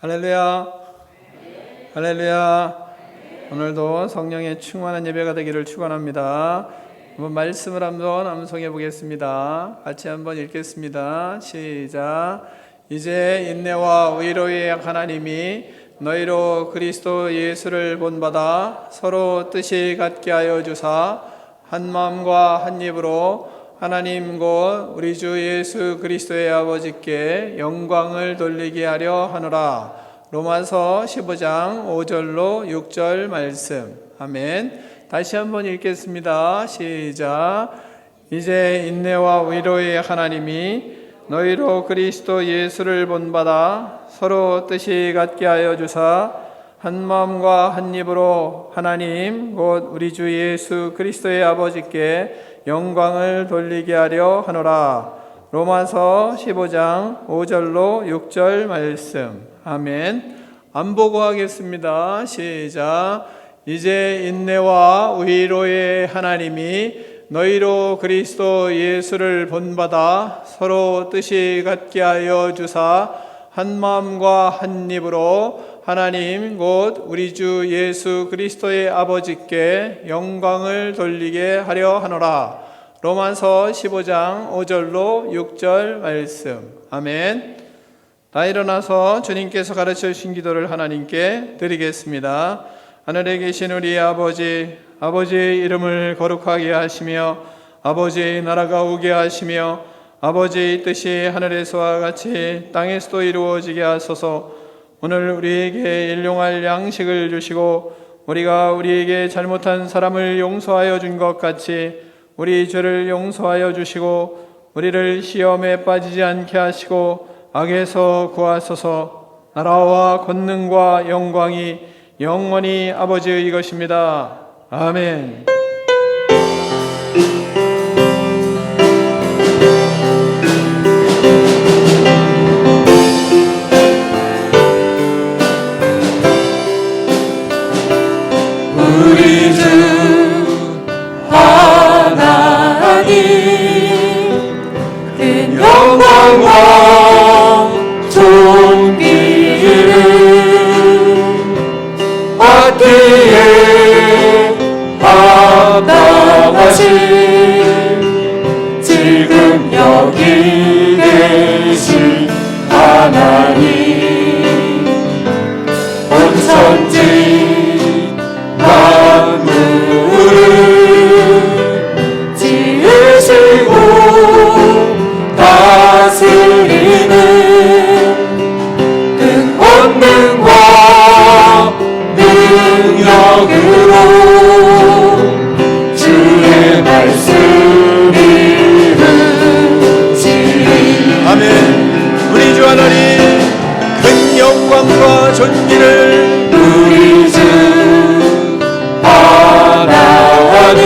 할렐루야. 할렐루야. 오늘도 성령의 충만한 예배가 되기를 축원합니다. 한번 말씀을 한번 암송해 보겠습니다. 같이 한번 읽겠습니다. 시작. 이제 인내와 의로의 하나님이 너희로 그리스도 예수를 본받아 서로 뜻이 같게 하여 주사 한 마음과 한 입으로 하나님 곧 우리 주 예수 그리스도의 아버지께 영광을 돌리게 하려 하노라. 로마서 15장 5절로 6절 말씀. 아멘. 다시 한번 읽겠습니다. 시작. 이제 인내와 의로의 하나님이 너희로 그리스도 예수를 본받아 서로 뜻이 같게 하여 주사 한 마음과 한 입으로 하나님 곧 우리 주 예수 그리스도의 아버지께 영광을 돌리게 하려 하노라. 로마서 15장 5절로 6절 말씀. 아멘. 안보고 하겠습니다. 시작. 이제 인내와 의로의 하나님이 너희로 그리스도 예수를 본받아 서로 뜻이 같게 하여 주사 한 마음과 한 입으로 하나님 곧 우리 주 예수 그리스도의 아버지께 영광을 돌리게 하려 하노라. 로마서 15장 5절로 6절 말씀. 아멘. 다 일어나서 주님께서 가르쳐 주신 기도를 하나님께 드리겠습니다. 하늘에 계신 우리 아버지, 아버지의 이름을 거룩하게 하시며 아버지의 나라가 오게 하시며 아버지의 뜻이 하늘에서와 같이 땅에서도 이루어지게 하소서. 오늘 우리에게 일용할 양식을 주시고 우리가 우리에게 잘못한 사람을 용서하여 준 것 같이 우리 죄를 용서하여 주시고 우리를 시험에 빠지지 않게 하시고 악에서 구하소서. 나라와 권능과 영광이 영원히 아버지의 것입니다. 아멘. 우리 주 하나님 큰 영광과 존귀를 받기에 합당하신 지금 여기 계신 하나님 온 천지 만물을 지으시고 다스리는 그 권능과 능력으로 주의 말씀이 흐르시리. 아멘. 우리 주 하나님 큰 영광과 존귀를 우리 주 하나님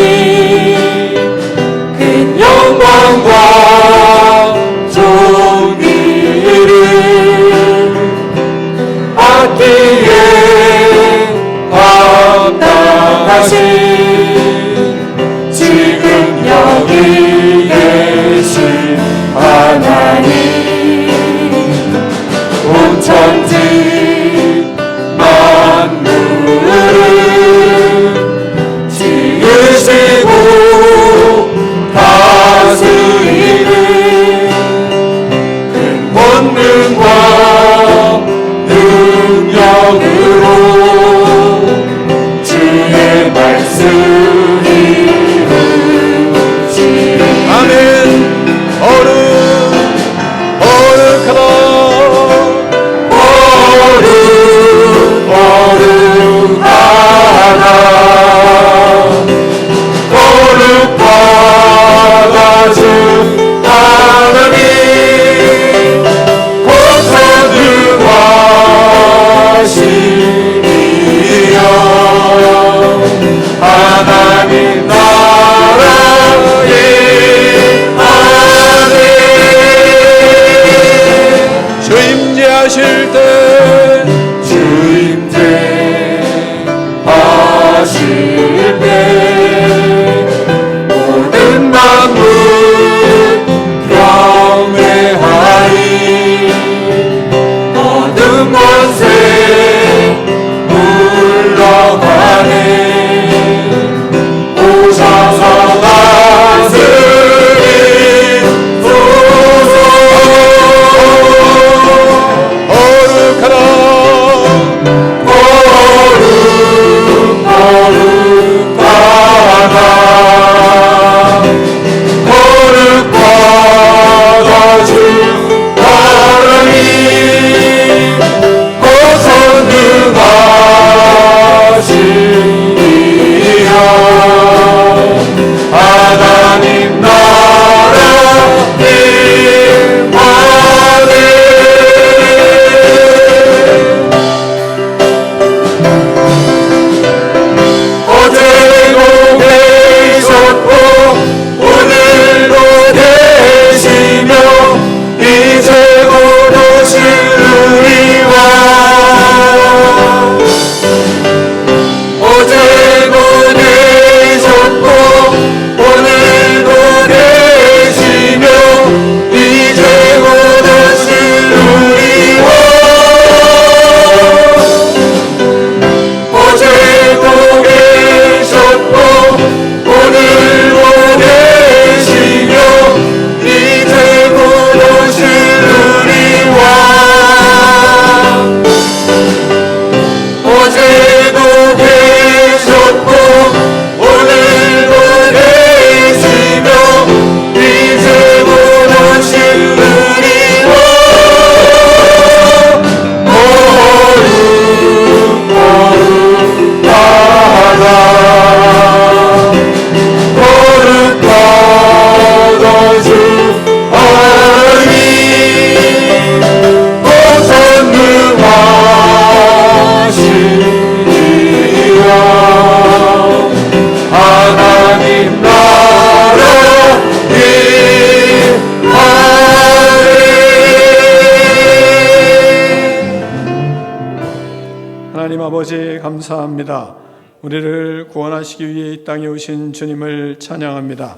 큰 영광과 존귀를 받기에 합당하신 지금 여기 계신 하나님 온 천지 만물을 하나님 아버지 감사합니다. 우리를 구원하시기 위해 이 땅에 오신 주님을 찬양합니다.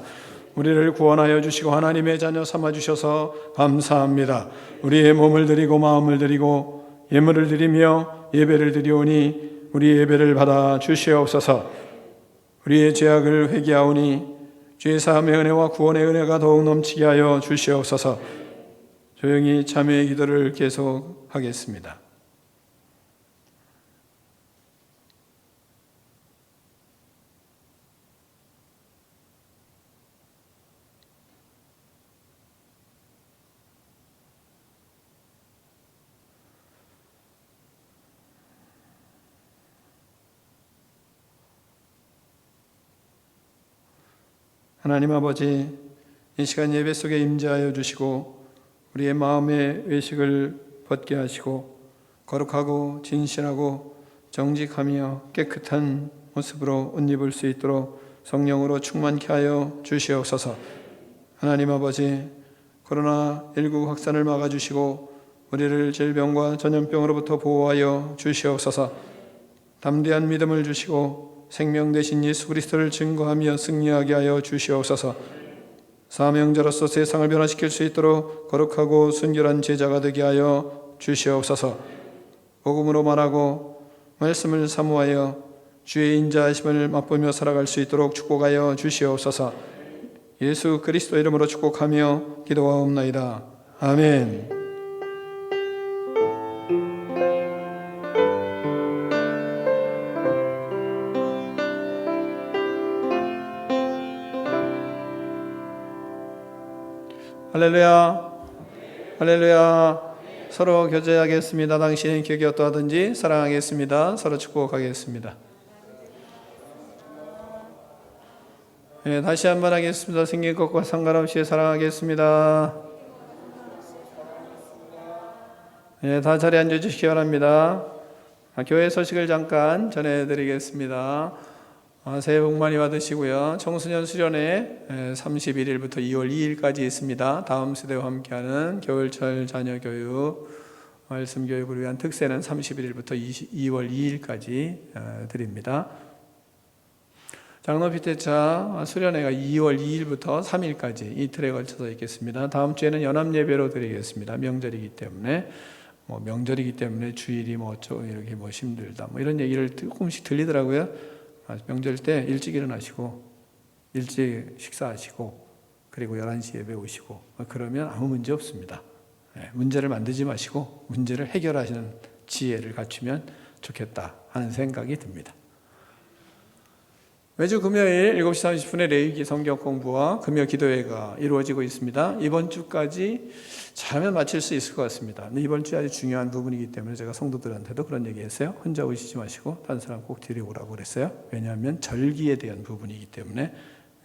우리를 구원하여 주시고 하나님의 자녀 삼아 주셔서 감사합니다. 우리의 몸을 드리고 마음을 드리고 예물을 드리며 예배를 드리오니 우리 예배를 받아 주시옵소서. 우리의 죄악을 회개하오니 주의 사함의 은혜와 구원의 은혜가 더욱 넘치게 하여 주시옵소서. 조용히 참회의 기도를 계속하겠습니다. 하나님 아버지, 이 시간 예배 속에 임재하여 주시고 우리의 마음의 외식을 벗게 하시고 거룩하고 진실하고 정직하며 깨끗한 모습으로 옷 입을 수 있도록 성령으로 충만케 하여 주시옵소서. 하나님 아버지, 코로나19 확산을 막아주시고 우리를 질병과 전염병으로부터 보호하여 주시옵소서. 담대한 믿음을 주시고 생명 되신 예수 그리스도를 증거하며 승리하게 하여 주시옵소서. 사명자로서 세상을 변화시킬 수 있도록 거룩하고 순결한 제자가 되게 하여 주시옵소서. 복음으로 말하고 말씀을 사모하여 주의 인자하심을 맛보며 살아갈 수 있도록 축복하여 주시옵소서. 예수 그리스도 이름으로 축복하며 기도하옵나이다. 아멘. 할렐루야, 할렐루야. 서로 교제하겠습니다. 당신의 기억이 어떠하든지 사랑하겠습니다. 서로 축복하겠습니다. 네, 다시 한번 하겠습니다. 생긴 것과 상관없이 사랑하겠습니다. 네, 다 자리에 앉아주시기 바랍니다. 교회 소식을 잠깐 전해드리겠습니다. 새해 복 많이 받으시고요. 청소년 수련회 31일부터 2월 2일까지 있습니다. 다음 세대와 함께하는 겨울철 자녀 교육, 말씀 교육을 위한 특세는 31일부터 2월 2일까지 드립니다. 장로 피태차 수련회가 2월 2일부터 3일까지 이틀에 걸쳐서 있겠습니다. 다음 주에는 연합 예배로 드리겠습니다. 명절이기 때문에 명절이기 때문에 주일이 어쩌고 이렇게 힘들다 이런 얘기를 조금씩 들리더라고요. 명절 때 일찍 일어나시고 일찍 식사하시고 그리고 11시 예배 오시고 그러면 아무 문제 없습니다. 문제를 만들지 마시고 문제를 해결하시는 지혜를 갖추면 좋겠다 하는 생각이 듭니다. 매주 금요일 7시 30분에 레위기 성경 공부와 금요 기도회가 이루어지고 있습니다. 이번 주까지 잘하면 마칠 수 있을 것 같습니다. 근데 이번 주 아주 중요한 부분이기 때문에 제가 성도들한테도 그런 얘기 했어요. 혼자 오시지 마시고 다른 사람 꼭 데려오라고 그랬어요. 왜냐하면 절기에 대한 부분이기 때문에,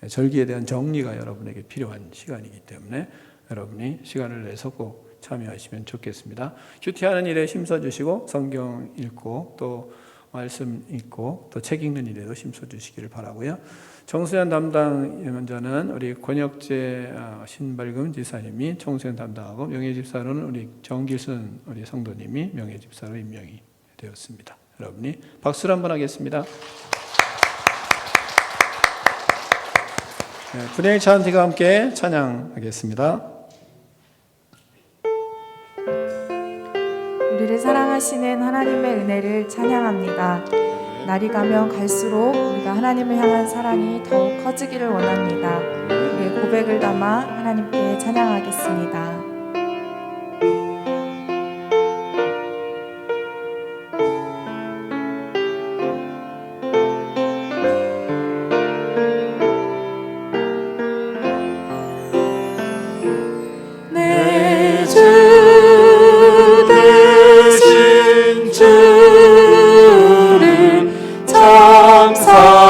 절기에 대한 정리가 여러분에게 필요한 시간이기 때문에 여러분이 시간을 내서 꼭 참여하시면 좋겠습니다. 큐티하는 일에 힘써주시고 성경 읽고 또 말씀 읽고 또 책 읽는 일에도 힘써주시기를 바라고요. 청소년 담당 연자는 우리 권혁재 신발금 지사님이 청소년 담당하고 명예집사로는 우리 정길순 우리 성도님이 명예집사로 임명이 되었습니다. 여러분이 박수를 한번 하겠습니다. 분회의 찬티가 함께 찬양하겠습니다. 우리를 사랑하시는 하나님의 은혜를 찬양합니다. 날이 가면 갈수록 우리가 하나님을 향한 사랑이 더욱 커지기를 원합니다. 우리의 고백을 담아 하나님께 찬양하겠습니다. 사랑하고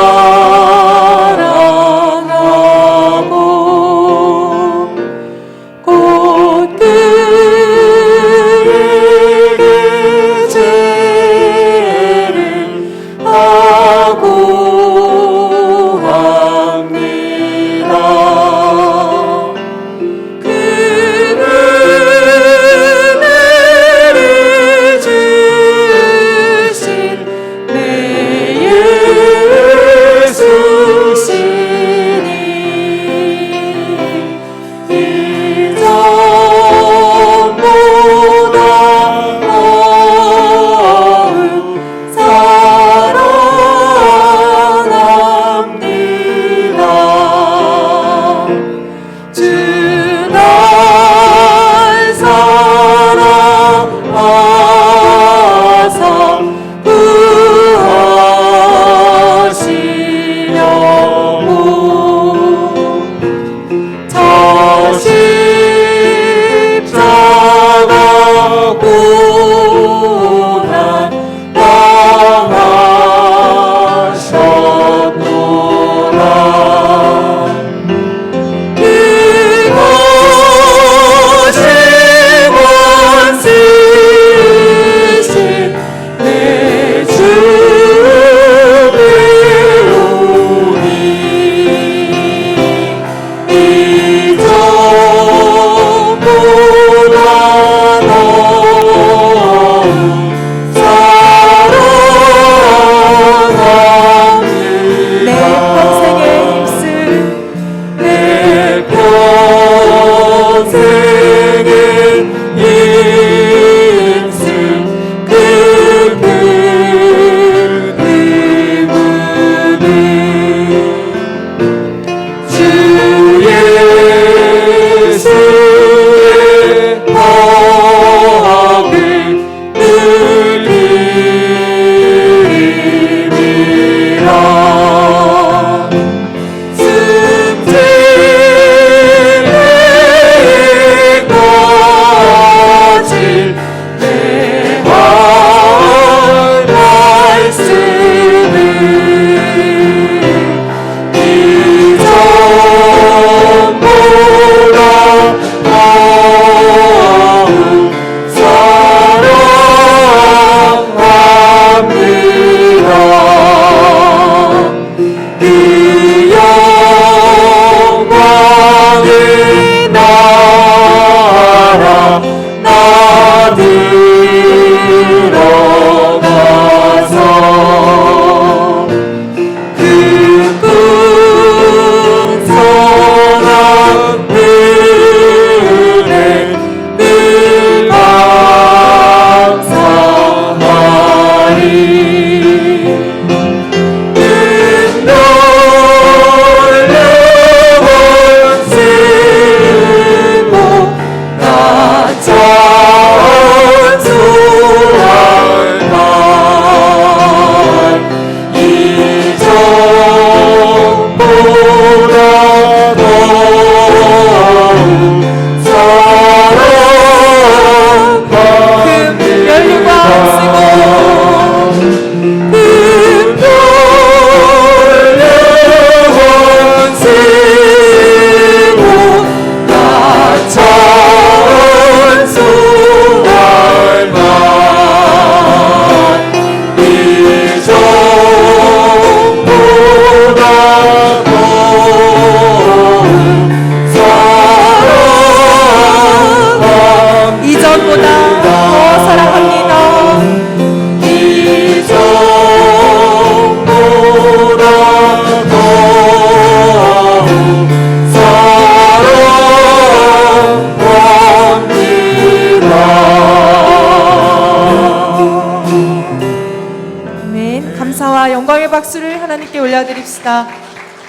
감사와 영광의 박수를 하나님께 올려드립시다.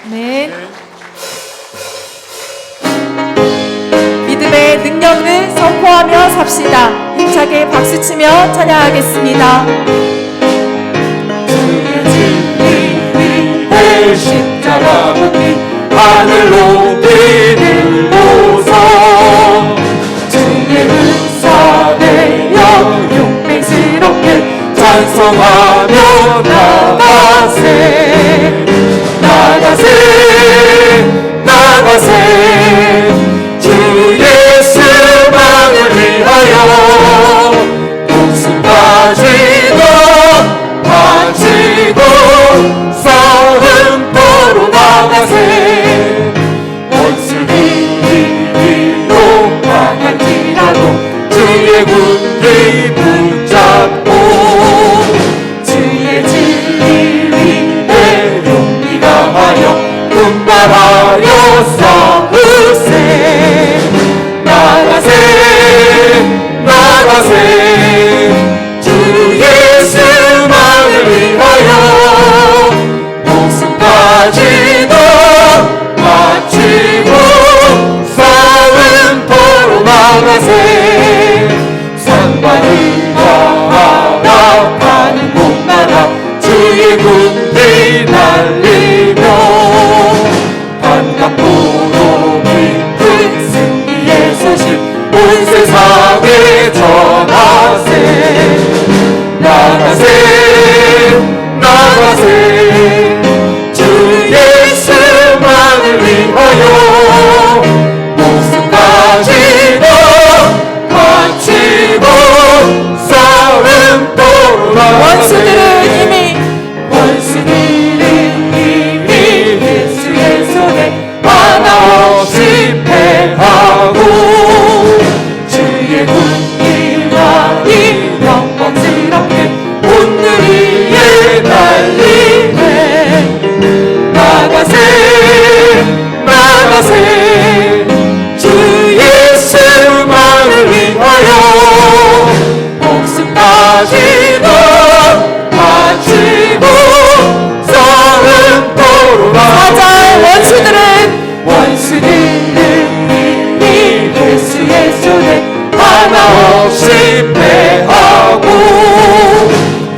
아멘. 믿음의 능력을 선포하며 삽시다. 힘차게 박수치며 찬양하겠습니다. 주의 진리 위에 십자가 붙이 하늘로 뛰들고서 주의 은사 되어 용맹스럽게 찬송하며 나가세 나가세 나가세 주 예수만을 위하여 목숨까지도 바치고 싸움터로 나가세 원수들이 위로 강할지라도 주의 군대 붙잡고 주의 진리 위에 용기가 하여 분발하여 싸우세 나가세 나가세 주 예수만을 위하여 목숨까지도 바치고 싸움터로 나가세 상관이가 나가는 곳마다 주의 군대 날리며 반갑고도 깊은 승리의 소식 온 세상에 전하세 나가세 나가세 주 예수만을 위하여 목숨까지도 바치고 싸움터로 나가세 원수들은 이미 예수의 손에 하나 없이 패하고 주의 군기만이 영광스럽게 오늘 위에 날리네 나가세 나가세 주 예수만을 위하여 목숨까지도 바치고 싸움터로 맞아요. 원수들은 이미 예수의 손에 하나 없이 패하고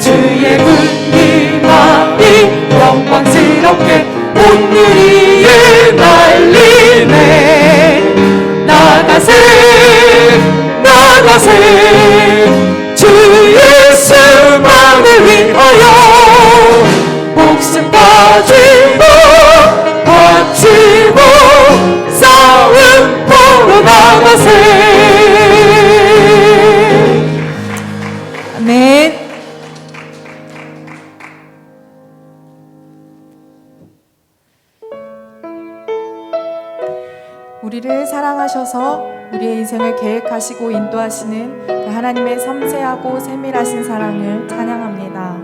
주의 군기만이 영광스럽게 오늘 위에 날리네 나가세 나가세 주 예수만을 위하여 목숨까지도 바치고 싸움터로 나가세 아멘. 우리를 사랑하셔서 우리의 인생을 계획하시고 인도하시는 그 하나님의 섬세하고 세밀하신 사랑을 찬양합니다.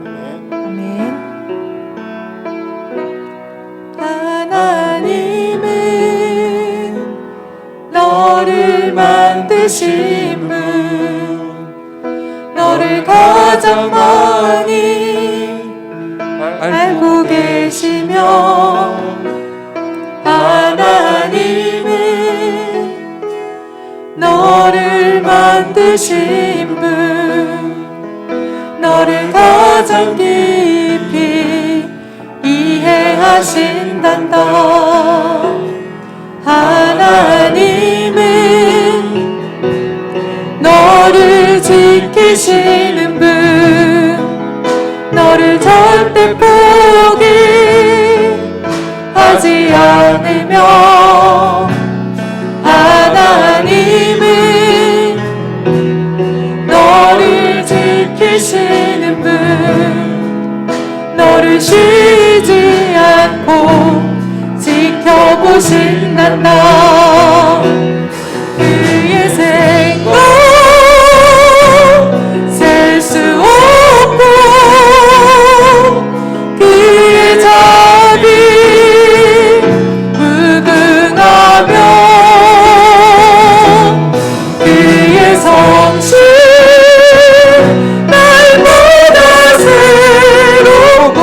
아멘. 하나님은 너를 만드신 분, 너를 가장 많이 알고 계시며, 하나님은 너를 만드신 분, 너를 가장 깊이 이해하신단다. 하나님은 너를 지키시는 분, 너를 절대 포기하지 않으며, 하나님은 너를 지키시는 분, 너를 쉬지 않고 지켜보신단다. 그의 생각 셀 수 없고, 그의 자비 무궁하며, 그의 성실 날마다 새롭고,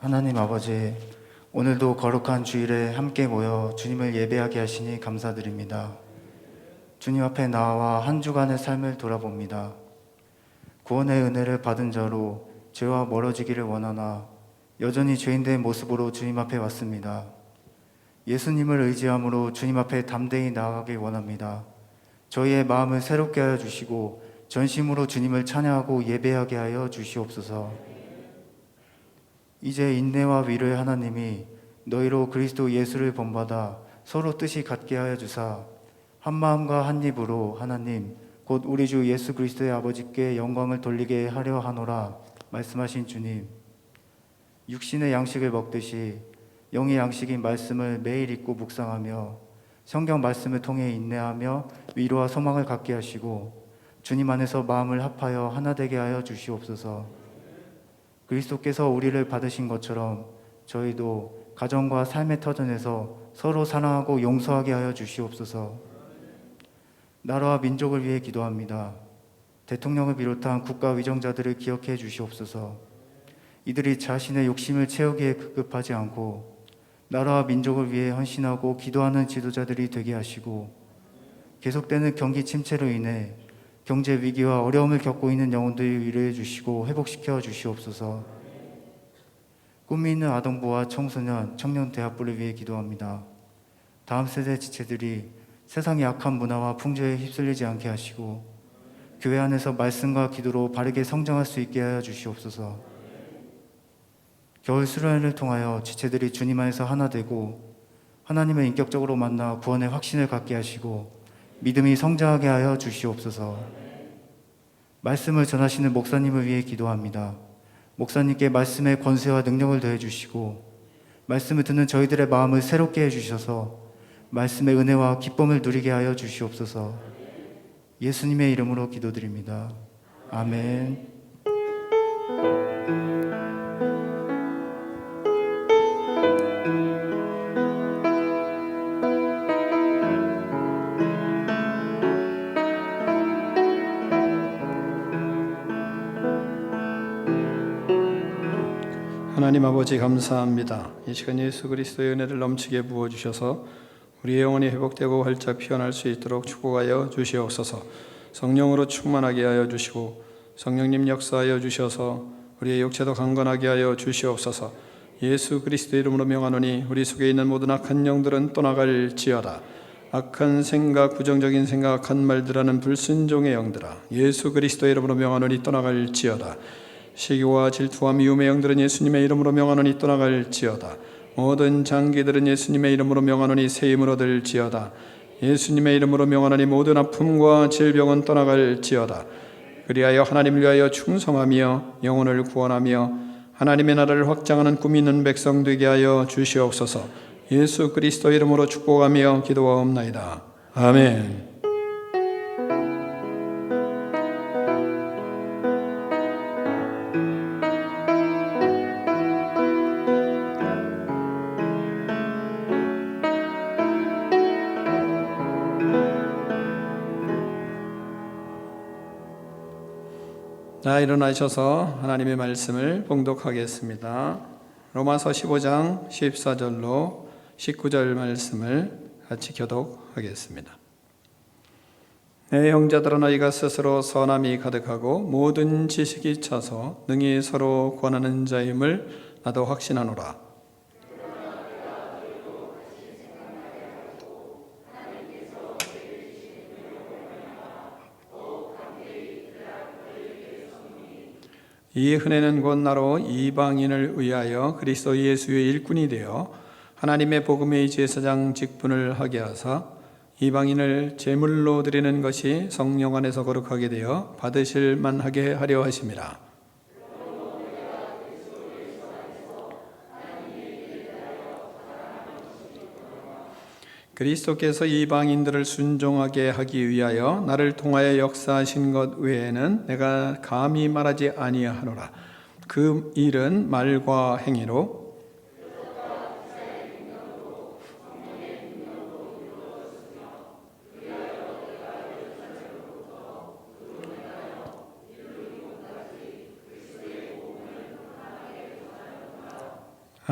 하나님 아버지, 오늘도 거룩한 주일에 함께 모여 주님을 예배하게 하시니 감사드립니다. 주님 앞에 나와 한 주간의 삶을 돌아봅니다. 구원의 은혜를 받은 자로 죄와 멀어지기를 원하나 여전히 죄인된 모습으로 주님 앞에 왔습니다. 예수님을 의지함으로 주님 앞에 담대히 나아가길 원합니다. 저희의 마음을 새롭게 하여 주시고 전심으로 주님을 찬양하고 예배하게 하여 주시옵소서. 이제 인내와 위로의 하나님이 너희로 그리스도 예수를 본받아 서로 뜻이 같게 하여 주사 한 마음과 한 입으로 하나님 곧 우리 주 예수 그리스도의 아버지께 영광을 돌리게 하려 하노라 말씀하신 주님, 육신의 양식을 먹듯이 영의 양식인 말씀을 매일 읽고 묵상하며 성경 말씀을 통해 인내하며 위로와 소망을 갖게 하시고 주님 안에서 마음을 합하여 하나 되게 하여 주시옵소서. 그리스도께서 우리를 받으신 것처럼 저희도 가정과 삶의 터전에서 서로 사랑하고 용서하게 하여 주시옵소서. 나라와 민족을 위해 기도합니다. 대통령을 비롯한 국가 위정자들을 기억해 주시옵소서. 이들이 자신의 욕심을 채우기에 급급하지 않고 나라와 민족을 위해 헌신하고 기도하는 지도자들이 되게 하시고 계속되는 경기 침체로 인해 경제 위기와 어려움을 겪고 있는 영혼들을 위로해 주시고 회복시켜 주시옵소서. 꿈이 있는 아동부와 청소년, 청년 대학부를 위해 기도합니다. 다음 세대 지체들이 세상의 악한 문화와 풍조에 휩쓸리지 않게 하시고 교회 안에서 말씀과 기도로 바르게 성장할 수 있게 하여 주시옵소서. 겨울 수련회를 통하여 지체들이 주님 안에서 하나 되고 하나님을 인격적으로 만나 구원의 확신을 갖게 하시고 믿음이 성장하게 하여 주시옵소서. 말씀을 전하시는 목사님을 위해 기도합니다. 목사님께 말씀의 권세와 능력을 더해 주시고 말씀을 듣는 저희들의 마음을 새롭게 해주셔서 말씀의 은혜와 기쁨을 누리게 하여 주시옵소서. 예수님의 이름으로 기도드립니다. 아멘. 하나님 아버지 감사합니다. 이 시간 예수 그리스도의 은혜를 넘치게 부어주셔서 우리의 영혼이 회복되고 활짝 피어날 수 있도록 축복하여 주시옵소서. 성령으로 충만하게 하여 주시고 성령님 역사하여 주셔서 우리의 육체도 강건하게 하여 주시옵소서. 예수 그리스도의 이름으로 명하노니 우리 속에 있는 모든 악한 영들은 떠나갈지어다. 악한 생각, 부정적인 생각, 악한 말들 하는 불순종의 영들아, 예수 그리스도의 이름으로 명하노니 떠나갈지어다. 시기와 질투와 미움의 영들은 예수님의 이름으로 명하노니 떠나갈지어다. 모든 장기들은 예수님의 이름으로 명하노니 새 힘을 얻을지어다. 예수님의 이름으로 명하노니 모든 아픔과 질병은 떠나갈지어다. 그리하여 하나님을 위하여 충성하며 영혼을 구원하며 하나님의 나라를 확장하는 꿈이 있는 백성 되게 하여 주시옵소서. 예수 그리스도 이름으로 축복하며 기도하옵나이다. 아멘. 자, 일어나셔서 하나님의 말씀을 봉독하겠습니다. 로마서 15장 14절로 19절 말씀을 같이 교독하겠습니다. 내 형제들아, 너희가 스스로 선함이 가득하고 모든 지식이 차서 능히 서로 권하는 자임을 나도 확신하노라. 이 흔혜는 곧 나로 이방인을 위하여 그리스도 예수의 일꾼이 되어 하나님의 복음의 제사장 직분을 하게 하사 이방인을 제물로 드리는 것이 성령 안에서 거룩하게 되어 받으실 만하게 하려 하심이라. 그리스도께서 이방인들을 순종하게 하기 위하여 나를 통하여 역사하신 것 외에는 내가 감히 말하지 아니하노라. 그 일은 말과 행위로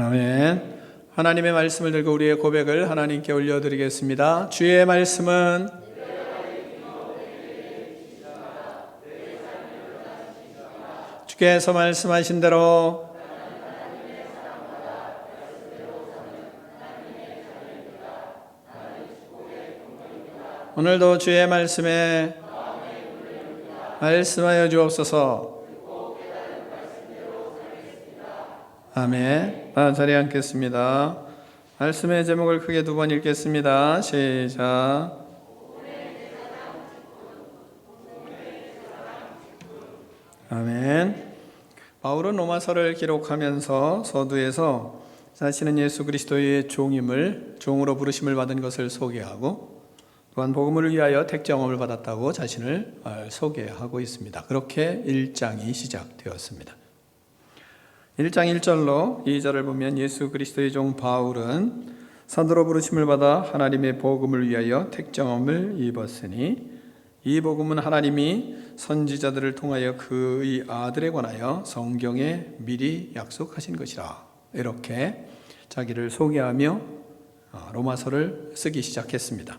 아멘. 하나님의 말씀을 들고 우리의 고백을 하나님께 올려드리겠습니다. 주의 말씀은 주께서 말씀하신 대로 오늘도 주의 말씀에 말씀하여 주옵소서. 아멘. 자리에 앉겠습니다. 말씀의 제목을 크게 두 번 읽겠습니다. 시작. 아멘. 바울은 로마서를 기록하면서 서두에서 자신은 예수 그리스도의 종임을, 종으로 부르심을 받은 것을 소개하고 또한 복음을 위하여 택정함을 받았다고 자신을 소개하고 있습니다. 그렇게 1장이 시작되었습니다. 1장 1절로 2절을 보면 예수 그리스도의 종 바울은 사도로 부르심을 받아 하나님의 복음을 위하여 택정함을 입었으니 이 복음은 하나님이 선지자들을 통하여 그의 아들에 관하여 성경에 미리 약속하신 것이라. 이렇게 자기를 소개하며 로마서를 쓰기 시작했습니다.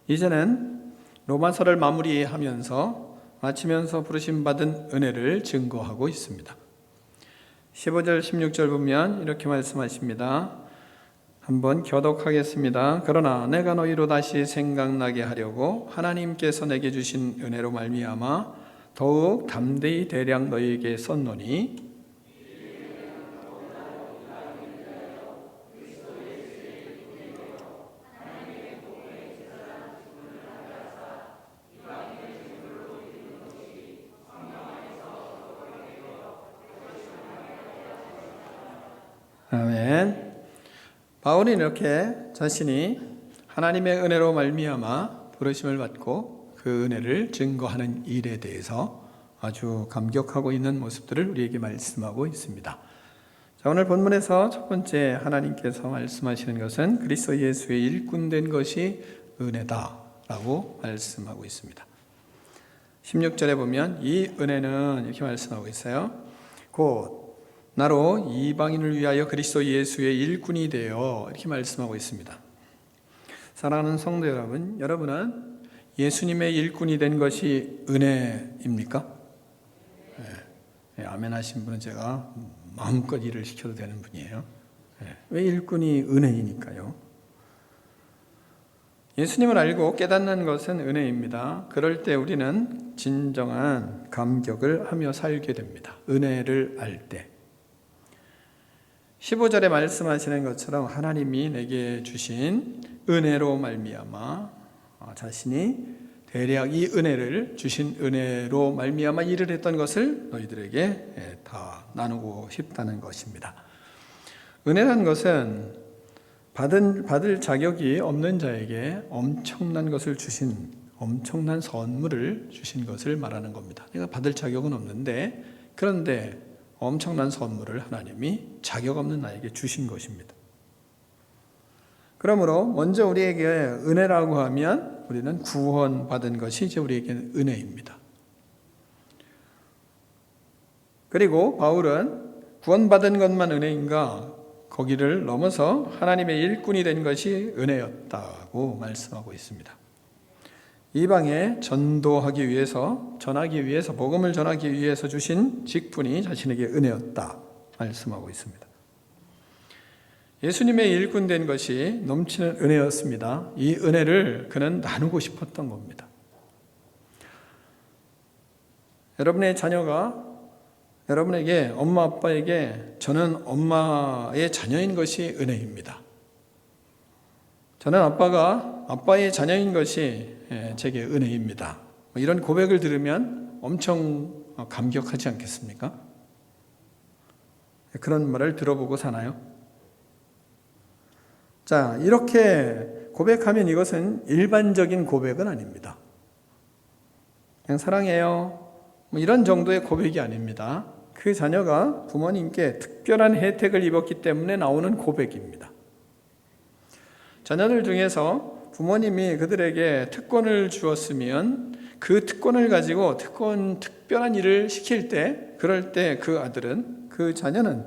이제는 로마서를 마무리하면서 마치면서 부르심 받은 은혜를 증거하고 있습니다. 15절 16절 보면 이렇게 말씀하십니다. 한번 교독하겠습니다. 그러나 내가 너희로 다시 생각나게 하려고 하나님께서 내게 주신 은혜로 말미암아 더욱 담대히 대량 너희에게 썼노니 아멘. 바울이 이렇게 자신이 하나님의 은혜로 말미암아 부르심을 받고 그 은혜를 증거하는 일에 대해서 아주 감격하고 있는 모습들을 우리에게 말씀하고 있습니다. 자, 오늘 본문에서 첫 번째 하나님께서 말씀하시는 것은 그리스도 예수의 일꾼된 것이 은혜다라고 말씀하고 있습니다. 16절에 보면 이 은혜는 이렇게 말씀하고 있어요. 곧 나로 이방인을 위하여 그리스도 예수의 일꾼이 되어 이렇게 말씀하고 있습니다. 사랑하는 성도 여러분, 여러분은 예수님의 일꾼이 된 것이 은혜입니까? 네, 아멘 하신 분은 제가 마음껏 일을 시켜도 되는 분이에요. 네, 왜 일꾼이 은혜이니까요? 예수님을 알고 깨닫는 것은 은혜입니다. 그럴 때 우리는 진정한 감격을 하며 살게 됩니다. 은혜를 알 때. 15절에 말씀하시는 것처럼 하나님이 내게 주신 은혜로 말미암아 자신이 대략 이 은혜를 주신 은혜로 말미암아 일을 했던 것을 너희들에게 다 나누고 싶다는 것입니다. 은혜란 것은 받을 자격이 없는 자에게 엄청난 것을 주신, 엄청난 선물을 주신 것을 말하는 겁니다. 내가 받을 자격은 없는데 그런데 엄청난 선물을 하나님이 자격 없는 나에게 주신 것입니다. 그러므로 먼저 우리에게 은혜라고 하면 우리는 구원받은 것이 이제 우리에게는 은혜입니다. 그리고 바울은 구원받은 것만 은혜인가? 거기를 넘어서 하나님의 일꾼이 된 것이 은혜였다고 말씀하고 있습니다. 이방에 전도하기 위해서, 전하기 위해서, 복음을 전하기 위해서 주신 직분이 자신에게 은혜였다 말씀하고 있습니다. 예수님의 일꾼 된 것이 넘치는 은혜였습니다. 이 은혜를 그는 나누고 싶었던 겁니다. 여러분의 자녀가 여러분에게, 엄마 아빠에게 저는 엄마의 자녀인 것이 은혜입니다. 저는 아빠가 아빠의 자녀인 것이 제게 은혜입니다. 이런 고백을 들으면 엄청 감격하지 않겠습니까? 그런 말을 들어보고 사나요? 자, 이렇게 고백하면 이것은 일반적인 고백은 아닙니다. 그냥 사랑해요, 이런 정도의 고백이 아닙니다. 그 자녀가 부모님께 특별한 혜택을 입었기 때문에 나오는 고백입니다. 자녀들 중에서 부모님이 그들에게 특권을 주었으면 그 특권을 가지고 특별한 일을 시킬 때, 그럴 때 그 아들은, 그 자녀는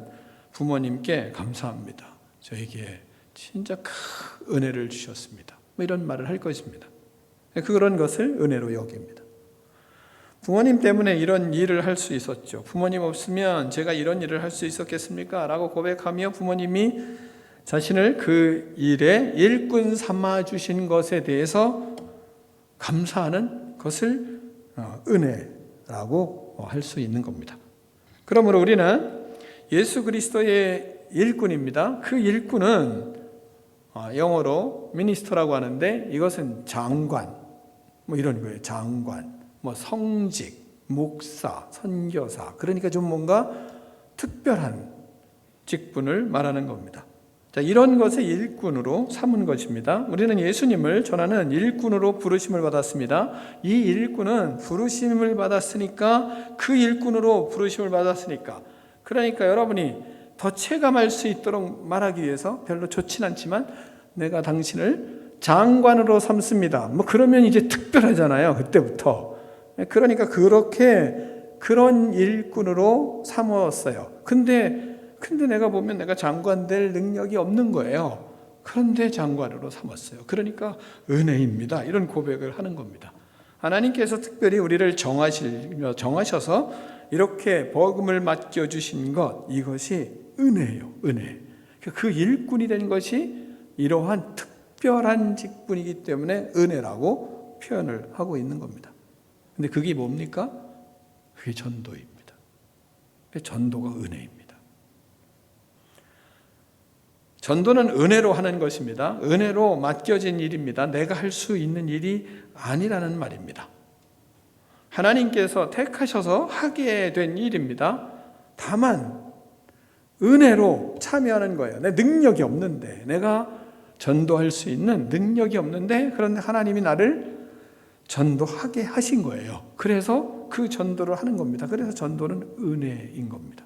부모님께 감사합니다. 저에게 진짜 큰 은혜를 주셨습니다. 뭐 이런 말을 할 것입니다. 그런 것을 은혜로 여깁니다. 부모님 때문에 이런 일을 할 수 있었죠. 부모님 없으면 제가 이런 일을 할 수 있었겠습니까? 라고 고백하며 부모님이 자신을 그 일에 일꾼 삼아 주신 것에 대해서 감사하는 것을 은혜라고 할 수 있는 겁니다. 그러므로 우리는 예수 그리스도의 일꾼입니다. 그 일꾼은 영어로 미니스터라고 하는데 이것은 장관, 뭐 이런 거예요. 장관, 뭐 성직, 목사, 선교사. 그러니까 좀 뭔가 특별한 직분을 말하는 겁니다. 자, 이런 것의 일꾼으로 삼은 것입니다. 우리는 예수님을 전하는 일꾼으로 부르심을 받았습니다. 이 일꾼은 부르심을 받았으니까, 그 일꾼으로 부르심을 받았으니까, 그러니까 여러분이 더 체감할 수 있도록 말하기 위해서 별로 좋진 않지만 내가 당신을 장관으로 삼습니다. 뭐 그러면 이제 특별하잖아요. 그때부터. 그러니까 그런 일꾼으로 삼았어요. 근데 내가 보면 내가 장관 될 능력이 없는 거예요. 그런데 장관으로 삼았어요. 그러니까 은혜입니다. 이런 고백을 하는 겁니다. 하나님께서 특별히 우리를 정하셔서 이렇게 복음을 맡겨주신 것, 이것이 은혜예요. 은혜. 그 일꾼이 된 것이 이러한 특별한 직분이기 때문에 은혜라고 표현을 하고 있는 겁니다. 근데 그게 뭡니까? 그게 전도입니다. 전도가 은혜입니다. 전도는 은혜로 하는 것입니다. 은혜로 맡겨진 일입니다. 내가 할 수 있는 일이 아니라는 말입니다. 하나님께서 택하셔서 하게 된 일입니다. 다만 은혜로 참여하는 거예요. 내 능력이 없는데, 내가 전도할 수 있는 능력이 없는데, 그런데 하나님이 나를 전도하게 하신 거예요. 그래서 그 전도를 하는 겁니다. 그래서 전도는 은혜인 겁니다.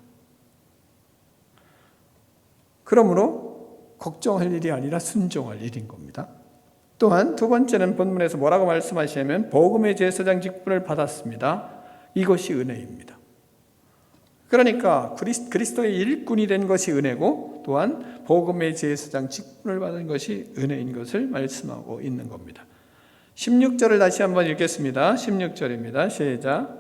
그러므로 걱정할 일이 아니라 순종할 일인 겁니다. 또한 두 번째는 본문에서 뭐라고 말씀하시냐면 복음의 제사장 직분을 받았습니다. 이것이 은혜입니다. 그러니까 그리스도의 일꾼이 된 것이 은혜고, 또한 복음의 제사장 직분을 받은 것이 은혜인 것을 말씀하고 있는 겁니다. 16절을 다시 한번 읽겠습니다. 16절입니다. 시작.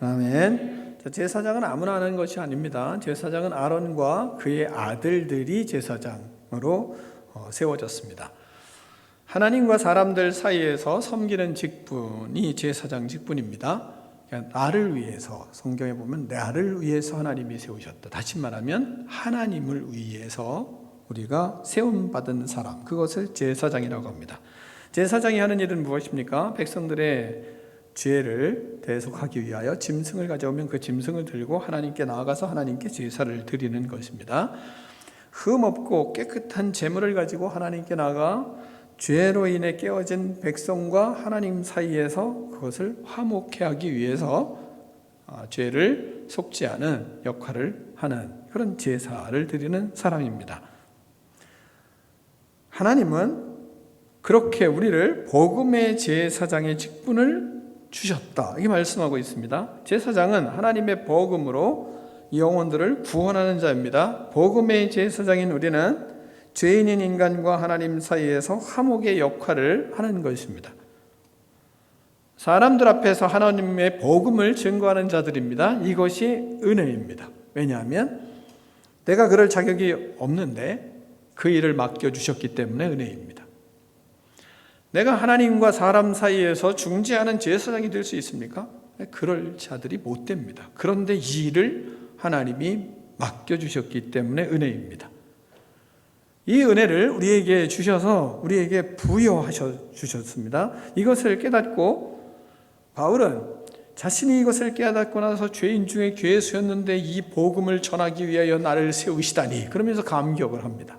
아멘. 제사장은 아무나 하는 것이 아닙니다. 제사장은 아론과 그의 아들들이 제사장으로 세워졌습니다. 하나님과 사람들 사이에서 섬기는 직분이 제사장 직분입니다. 나를 위해서, 성경에 보면 나를 위해서 하나님이 세우셨다. 다시 말하면 하나님을 위해서 우리가 세움받은 사람, 그것을 제사장이라고 합니다. 제사장이 하는 일은 무엇입니까? 백성들의 죄를 대속하기 위하여 짐승을 가져오면 그 짐승을 들고 하나님께 나아가서 하나님께 제사를 드리는 것입니다. 흠없고 깨끗한 제물을 가지고 하나님께 나아가 죄로 인해 깨어진 백성과 하나님 사이에서 그것을 화목케 하기 위해서 죄를 속죄하는 역할을 하는 그런 제사를 드리는 사람입니다. 하나님은 그렇게 우리를 복음의 제사장의 직분을 주셨다, 이게 말씀하고 있습니다. 제사장은 하나님의 복음으로 영혼들을 구원하는 자입니다. 복음의 제사장인 우리는 죄인인 인간과 하나님 사이에서 화목의 역할을 하는 것입니다. 사람들 앞에서 하나님의 복음을 증거하는 자들입니다. 이것이 은혜입니다. 왜냐하면 내가 그럴 자격이 없는데 그 일을 맡겨주셨기 때문에 은혜입니다. 내가 하나님과 사람 사이에서 중재하는 제사장이 될 수 있습니까? 그럴 자들이 못 됩니다. 그런데 이 일을 하나님이 맡겨주셨기 때문에 은혜입니다. 이 은혜를 우리에게 주셔서 우리에게 부여하셔 주셨습니다. 이것을 깨닫고 바울은 자신이 이것을 깨닫고 나서 죄인 중에 괴수였는데 이 복음을 전하기 위하여 나를 세우시다니, 그러면서 감격을 합니다.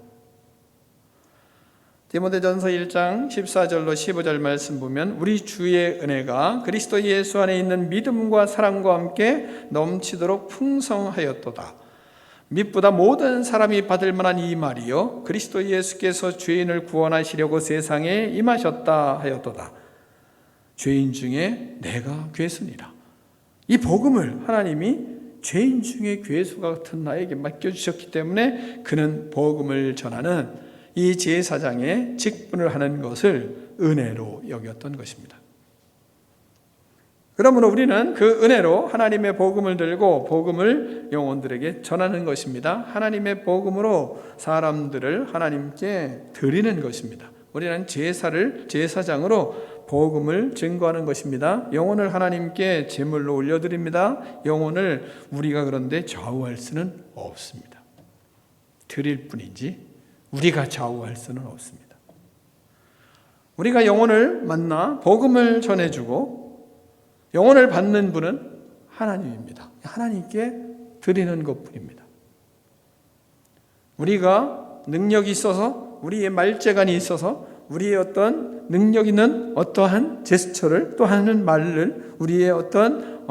디모데전서 1장 14절로 15절 말씀 보면 우리 주의 은혜가 그리스도 예수 안에 있는 믿음과 사랑과 함께 넘치도록 풍성하였도다. mit보다 모든 사람이 받을 만한 이 말이요 그리스도 예수께서 죄인을 구원하시려고 세상에 임하셨다 하였도다. 죄인 중에 내가 괴수니라. 이 복음을 하나님이 죄인 중에 괴수 같은 나에게 맡겨주셨기 때문에 그는 복음을 전하는 이 제사장의 직분을 하는 것을 은혜로 여겼던 것입니다. 그러므로 우리는 그 은혜로 하나님의 복음을 들고 복음을 영혼들에게 전하는 것입니다. 하나님의 복음으로 사람들을 하나님께 드리는 것입니다. 우리는 제사장으로 복음을 증거하는 것입니다. 영혼을 하나님께 제물로 올려드립니다. 영혼을 우리가 그런데 좌우할 수는 없습니다. 드릴 뿐이지 우리가 좌우할 수는 없습니다. 우리가 영혼을 만나 복음을 전해주고 영혼을 받는 분은 하나님입니다. 하나님께 드리는 것뿐입니다. 우리가 능력이 있어서 우리의 말재간이 있어서 우리의 어떤 능력 있는 어떠한 제스처를 또 하는 말을 우리의 어떤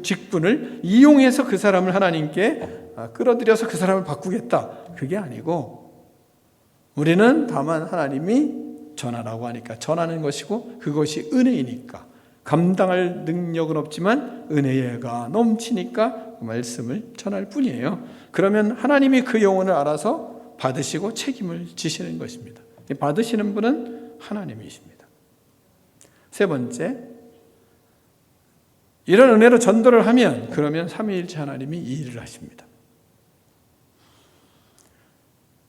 직분을 이용해서 그 사람을 하나님께 끌어들여서 그 사람을 바꾸겠다. 그게 아니고 우리는 다만 하나님이 전하라고 하니까 전하는 것이고 그것이 은혜이니까 감당할 능력은 없지만 은혜가 넘치니까 그 말씀을 전할 뿐이에요. 그러면 하나님이 그 영혼을 알아서 받으시고 책임을 지시는 것입니다. 받으시는 분은 하나님이십니다. 세 번째, 이런 은혜로 전도를 하면 그러면 삼위일체 하나님이 이 일을 하십니다.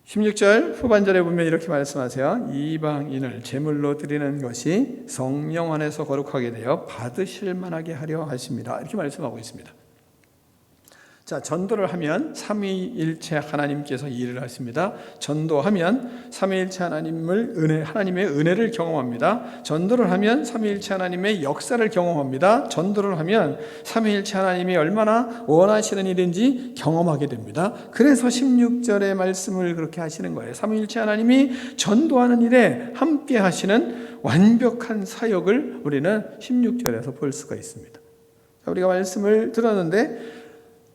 16절 후반절에 보면 이렇게 말씀하세요. 이방인을 제물로 드리는 것이 성령 안에서 거룩하게 되어 받으실 만하게 하려 하십니다. 이렇게 말씀하고 있습니다. 자, 전도를 하면 삼위일체 하나님께서 일을 하십니다. 전도하면 삼위일체 하나님의 은혜를 경험합니다. 전도를 하면 삼위일체 하나님의 역사를 경험합니다. 전도를 하면 삼위일체 하나님이 얼마나 원하시는 일인지 경험하게 됩니다. 그래서 16절의 말씀을 그렇게 하시는 거예요. 삼위일체 하나님이 전도하는 일에 함께 하시는 완벽한 사역을 우리는 16절에서 볼 수가 있습니다. 자, 우리가 말씀을 들었는데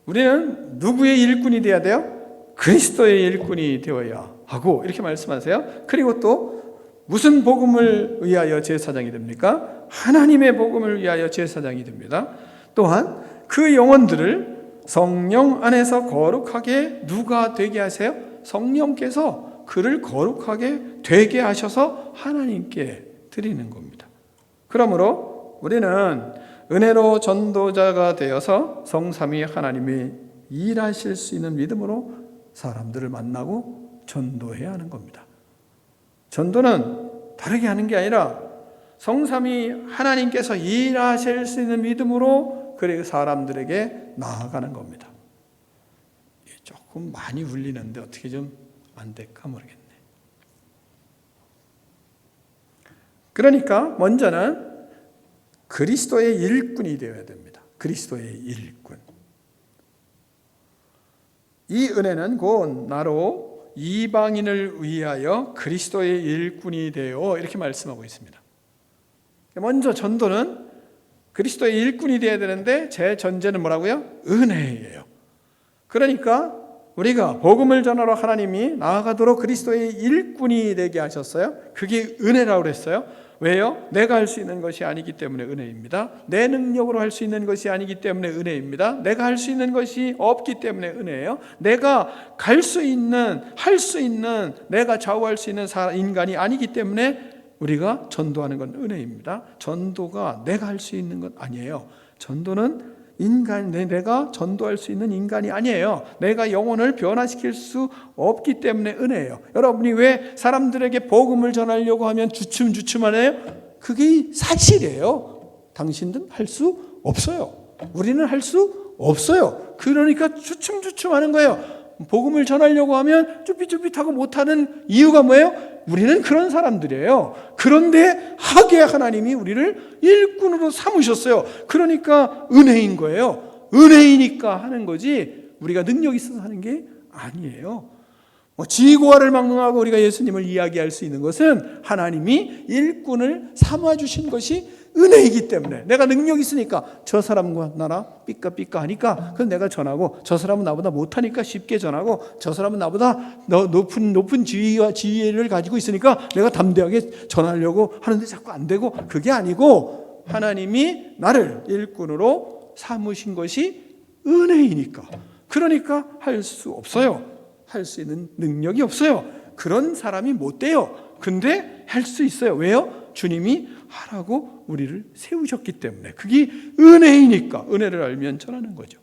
우리는 누구의 일꾼이 되어야 돼요? 그리스도의 일꾼이 되어야 하고 이렇게 말씀하세요. 그리고 또 무슨 복음을 위하여 제사장이 됩니까? 하나님의 복음을 위하여 제사장이 됩니다. 또한 그 영혼들을 성령 안에서 거룩하게 누가 되게 하세요? 성령께서 그를 거룩하게 되게 하셔서 하나님께 드리는 겁니다. 그러므로 우리는 은혜로 전도자가 되어서 성삼위 하나님이 일하실 수 있는 믿음으로 사람들을 만나고 전도해야 하는 겁니다. 전도는 다르게 하는 게 아니라 성삼위 하나님께서 일하실 수 있는 믿음으로 그래 사람들에게 나아가는 겁니다. 조금 많이 울리는데 어떻게 좀 안 될까 모르겠네. 그러니까 먼저는 그리스도의 일꾼이 되어야 됩니다. 그리스도의 일꾼. 이 은혜는 곧 나로 이방인을 위하여 그리스도의 일꾼이 되어 이렇게 말씀하고 있습니다. 먼저 전도는 그리스도의 일꾼이 되어야 되는데 제 전제는 뭐라고요? 은혜예요. 그러니까 우리가 복음을 전하러 하나님이 나아가도록 그리스도의 일꾼이 되게 하셨어요. 그게 은혜라고 그랬어요. 왜요? 내가 할 수 있는 것이 아니기 때문에 은혜입니다. 내 능력으로 할 수 있는 것이 아니기 때문에 은혜입니다. 내가 할 수 있는 것이 없기 때문에 은혜예요. 내가 할 수 있는, 내가 좌우할 수 있는 인간이 아니기 때문에 우리가 전도하는 건 은혜입니다. 전도가 내가 할 수 있는 건 아니에요. 전도는 내가 전도할 수 있는 인간이 아니에요. 내가 영혼을 변화시킬 수 없기 때문에 은혜예요. 여러분이 왜 사람들에게 복음을 전하려고 하면 주춤주춤하네요? 그게 사실이에요. 당신들은 할 수 없어요. 우리는 할 수 없어요. 그러니까 주춤주춤하는 거예요. 복음을 전하려고 하면 쭈삣쭈삣하고 못하는 이유가 뭐예요? 우리는 그런 사람들이에요. 그런데 하게 하나님이 우리를 일꾼으로 삼으셨어요. 그러니까 은혜인 거예요. 은혜이니까 하는 거지 우리가 능력이 있어서 하는 게 아니에요. 지고와를 막론하고 우리가 예수님을 이야기할 수 있는 것은 하나님이 일꾼을 삼아주신 것이 은혜이기 때문에, 내가 능력이 있으니까 저 사람과 나라 삐까삐까 하니까 그건 내가 전하고, 저 사람은 나보다 못하니까 쉽게 전하고, 저 사람은 나보다 높은 지위와 지혜를 가지고 있으니까 내가 담대하게 전하려고 하는데 자꾸 안 되고, 그게 아니고 하나님이 나를 일꾼으로 삼으신 것이 은혜이니까, 그러니까 할 수 없어요. 할 수 있는 능력이 없어요. 그런 사람이 못 돼요. 근데 할 수 있어요. 왜요? 주님이 하라고 우리를 세우셨기 때문에. 그게 은혜이니까 은혜를 알면 전하는 거죠.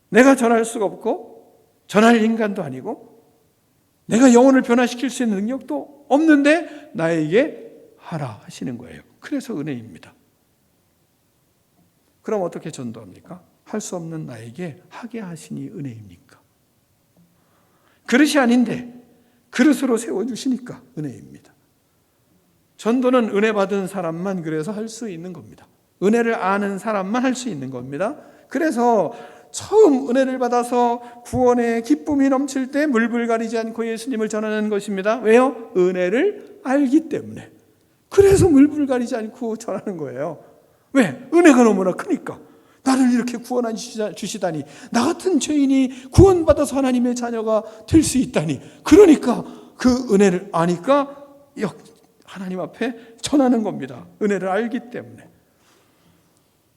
내가 전할 수가 없고 전할 인간도 아니고 내가 영혼을 변화시킬 수 있는 능력도 없는데 나에게 하라 하시는 거예요. 그래서 은혜입니다. 그럼 어떻게 전도합니까? 할 수 없는 나에게 하게 하시니 은혜입니까? 그릇이 아닌데 그릇으로 세워주시니까 은혜입니다. 전도는 은혜 받은 사람만 그래서 할 수 있는 겁니다. 은혜를 아는 사람만 할 수 있는 겁니다. 그래서 처음 은혜를 받아서 구원의 기쁨이 넘칠 때 물불 가리지 않고 예수님을 전하는 것입니다. 왜요? 은혜를 알기 때문에. 그래서 물불 가리지 않고 전하는 거예요. 왜? 은혜가 너무나 크니까. 나를 이렇게 구원해 주시다니, 나 같은 죄인이 구원받아서 하나님의 자녀가 될 수 있다니, 그러니까 그 은혜를 아니까 하나님 앞에 전하는 겁니다. 은혜를 알기 때문에.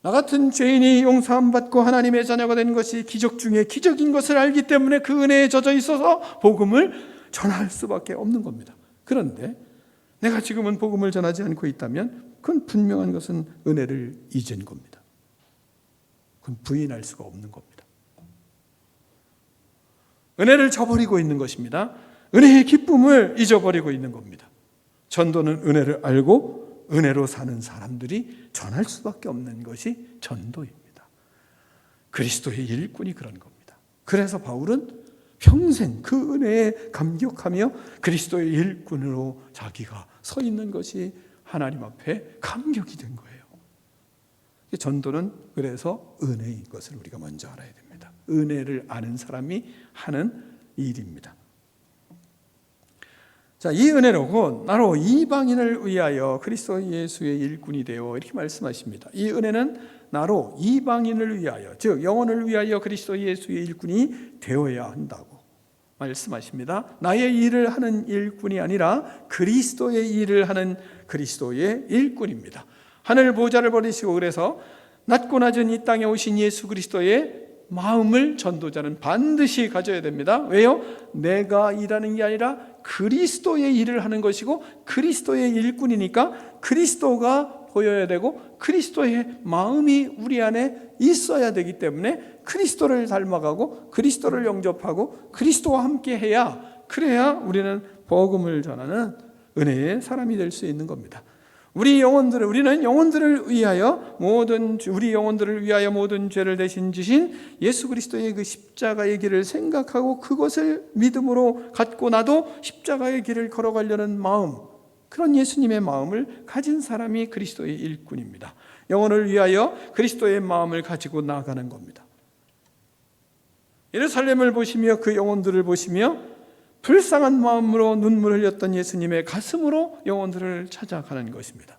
나 같은 죄인이 용서함 받고 하나님의 자녀가 된 것이 기적 중에 기적인 것을 알기 때문에 그 은혜에 젖어 있어서 복음을 전할 수밖에 없는 겁니다. 그런데 내가 지금은 복음을 전하지 않고 있다면 그건 분명한 것은 은혜를 잊은 겁니다. 그건 부인할 수가 없는 겁니다. 은혜를 저버리고 있는 것입니다. 은혜의 기쁨을 잊어버리고 있는 겁니다. 전도는 은혜를 알고 은혜로 사는 사람들이 전할 수밖에 없는 것이 전도입니다. 그리스도의 일꾼이 그런 겁니다. 그래서 바울은 평생 그 은혜에 감격하며 그리스도의 일꾼으로 자기가 서 있는 것이 하나님 앞에 감격이 된 거예요. 전도는 그래서 은혜인 것을 우리가 먼저 알아야 됩니다. 은혜를 아는 사람이 하는 일입니다. 자, 이 은혜로 나로 이방인을 위하여 그리스도 예수의 일꾼이 되어, 이렇게 말씀하십니다. 이 은혜는 나로 이방인을 위하여, 즉 영혼을 위하여 그리스도 예수의 일꾼이 되어야 한다고 말씀하십니다. 나의 일을 하는 일꾼이 아니라 그리스도의 일을 하는 그리스도의 일꾼입니다. 하늘 보좌를 버리시고, 그래서 낮고 낮은 이 땅에 오신 예수 그리스도의 마음을 전도자는 반드시 가져야 됩니다. 왜요? 내가 일하는 게 아니라 그리스도의 일을 하는 것이고, 그리스도의 일꾼이니까 그리스도가 보여야 되고 그리스도의 마음이 우리 안에 있어야 되기 때문에 그리스도를 닮아가고 그리스도를 영접하고 그리스도와 함께 해야, 그래야 우리는 복음을 전하는 은혜의 사람이 될 수 있는 겁니다. 우리는 영혼들을 위하여 우리 영혼들을 위하여 모든 죄를 대신 지신 예수 그리스도의 그 십자가의 길을 생각하고 그것을 믿음으로 갖고 나도 십자가의 길을 걸어가려는 마음, 그런 예수님의 마음을 가진 사람이 그리스도의 일꾼입니다. 영혼을 위하여 그리스도의 마음을 가지고 나아가는 겁니다. 예루살렘을 보시며 그 영혼들을 보시며 불쌍한 마음으로 눈물을 흘렸던 예수님의 가슴으로 영혼들을 찾아가는 것입니다.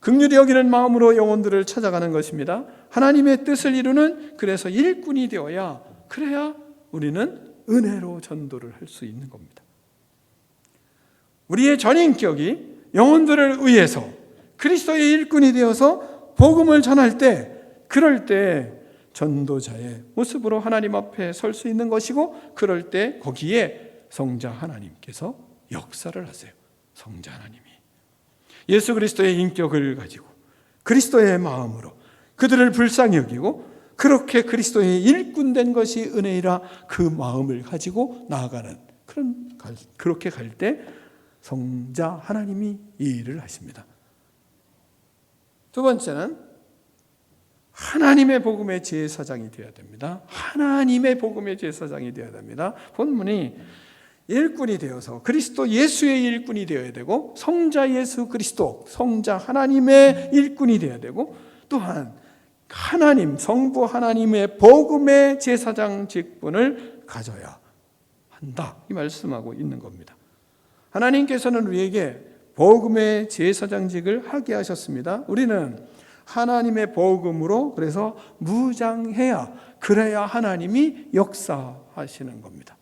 긍휼히 여기는 마음으로 영혼들을 찾아가는 것입니다. 하나님의 뜻을 이루는, 그래서 일꾼이 되어야, 그래야 우리는 은혜로 전도를 할 수 있는 겁니다. 우리의 전인격이 영혼들을 위해서 그리스도의 일꾼이 되어서 복음을 전할 때, 그럴 때 전도자의 모습으로 하나님 앞에 설 수 있는 것이고, 그럴 때 거기에 성자 하나님께서 역사를 하세요. 성자 하나님이 예수 그리스도의 인격을 가지고 그리스도의 마음으로 그들을 불쌍히 여기고, 그렇게 그리스도의 일꾼된 것이 은혜이라 그 마음을 가지고 나아가는, 그렇게 갈 때 성자 하나님이 이 일을 하십니다. 두 번째는 하나님의 복음의 제사장이 되어야 됩니다. 하나님의 복음의 제사장이 되어야 됩니다. 본문이 일꾼이 되어서 그리스도 예수의 일꾼이 되어야 되고, 성자 예수 그리스도, 성자 하나님의 일꾼이 되어야 되고, 또한 하나님, 성부 하나님의 복음의 제사장 직분을 가져야 한다, 이 말씀하고 있는 겁니다. 하나님께서는 우리에게 복음의 제사장직을 하게 하셨습니다. 우리는 하나님의 복음으로 그래서 무장해야, 그래야 하나님이 역사하시는 겁니다.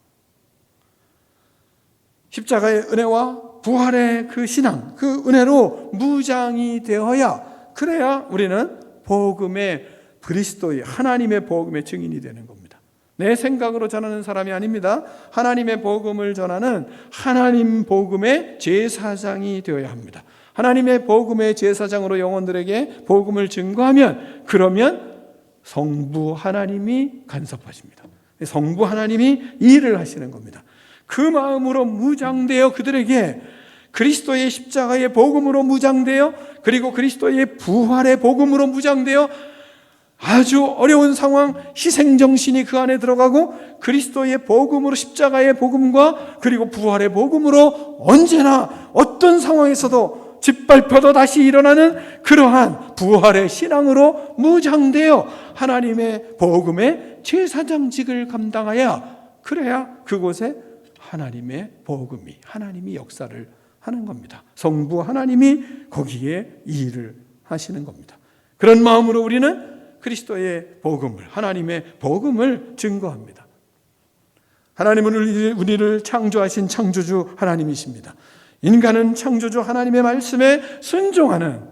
십자가의 은혜와 부활의 그 신앙, 그 은혜로 무장이 되어야, 그래야 우리는 복음의, 그리스도의 하나님의 복음의 증인이 되는 겁니다. 내 생각으로 전하는 사람이 아닙니다. 하나님의 복음을 전하는 하나님 복음의 제사장이 되어야 합니다. 하나님의 복음의 제사장으로 영혼들에게 복음을 증거하면, 그러면 성부 하나님이 간섭하십니다. 성부 하나님이 일을 하시는 겁니다. 그 마음으로 무장되어 그들에게 그리스도의 십자가의 복음으로 무장되어, 그리고 그리스도의 부활의 복음으로 무장되어 아주 어려운 상황, 희생정신이 그 안에 들어가고 그리스도의 복음으로, 십자가의 복음과 그리고 부활의 복음으로 언제나 어떤 상황에서도 짓밟혀도 다시 일어나는 그러한 부활의 신앙으로 무장되어 하나님의 복음의 제사장직을 감당하여, 그래야 그곳에 하나님의 복음이, 하나님이 역사를 하는 겁니다. 성부 하나님이 거기에 일을 하시는 겁니다. 그런 마음으로 우리는 그리스도의 복음을, 하나님의 복음을 증거합니다. 하나님은 우리를 창조하신 창조주 하나님이십니다. 인간은 창조주 하나님의 말씀에 순종하는,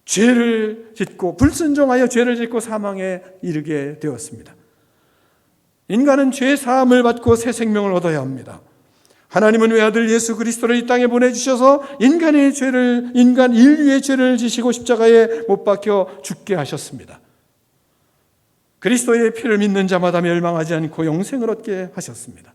죄를 짓고 불순종하여 죄를 짓고 사망에 이르게 되었습니다. 인간은 죄 사함을 받고 새 생명을 얻어야 합니다. 하나님은 외아들 예수 그리스도를 이 땅에 보내주셔서 인간 인류의 죄를 지시고 십자가에 못 박혀 죽게 하셨습니다. 그리스도의 피를 믿는 자마다 멸망하지 않고 영생을 얻게 하셨습니다.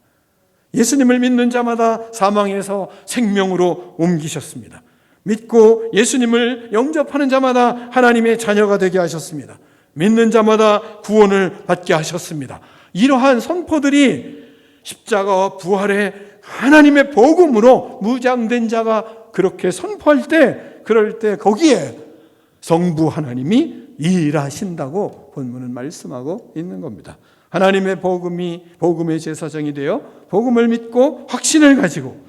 예수님을 믿는 자마다 사망에서 생명으로 옮기셨습니다. 믿고 예수님을 영접하는 자마다 하나님의 자녀가 되게 하셨습니다. 믿는 자마다 구원을 받게 하셨습니다. 이러한 선포들이 십자가와 부활의 하나님의 복음으로 무장된 자가 그렇게 선포할 때, 그럴 때 거기에 성부 하나님이 일하신다고 본문은 말씀하고 있는 겁니다. 하나님의 복음이 복음의 제사장이 되어 복음을 믿고 확신을 가지고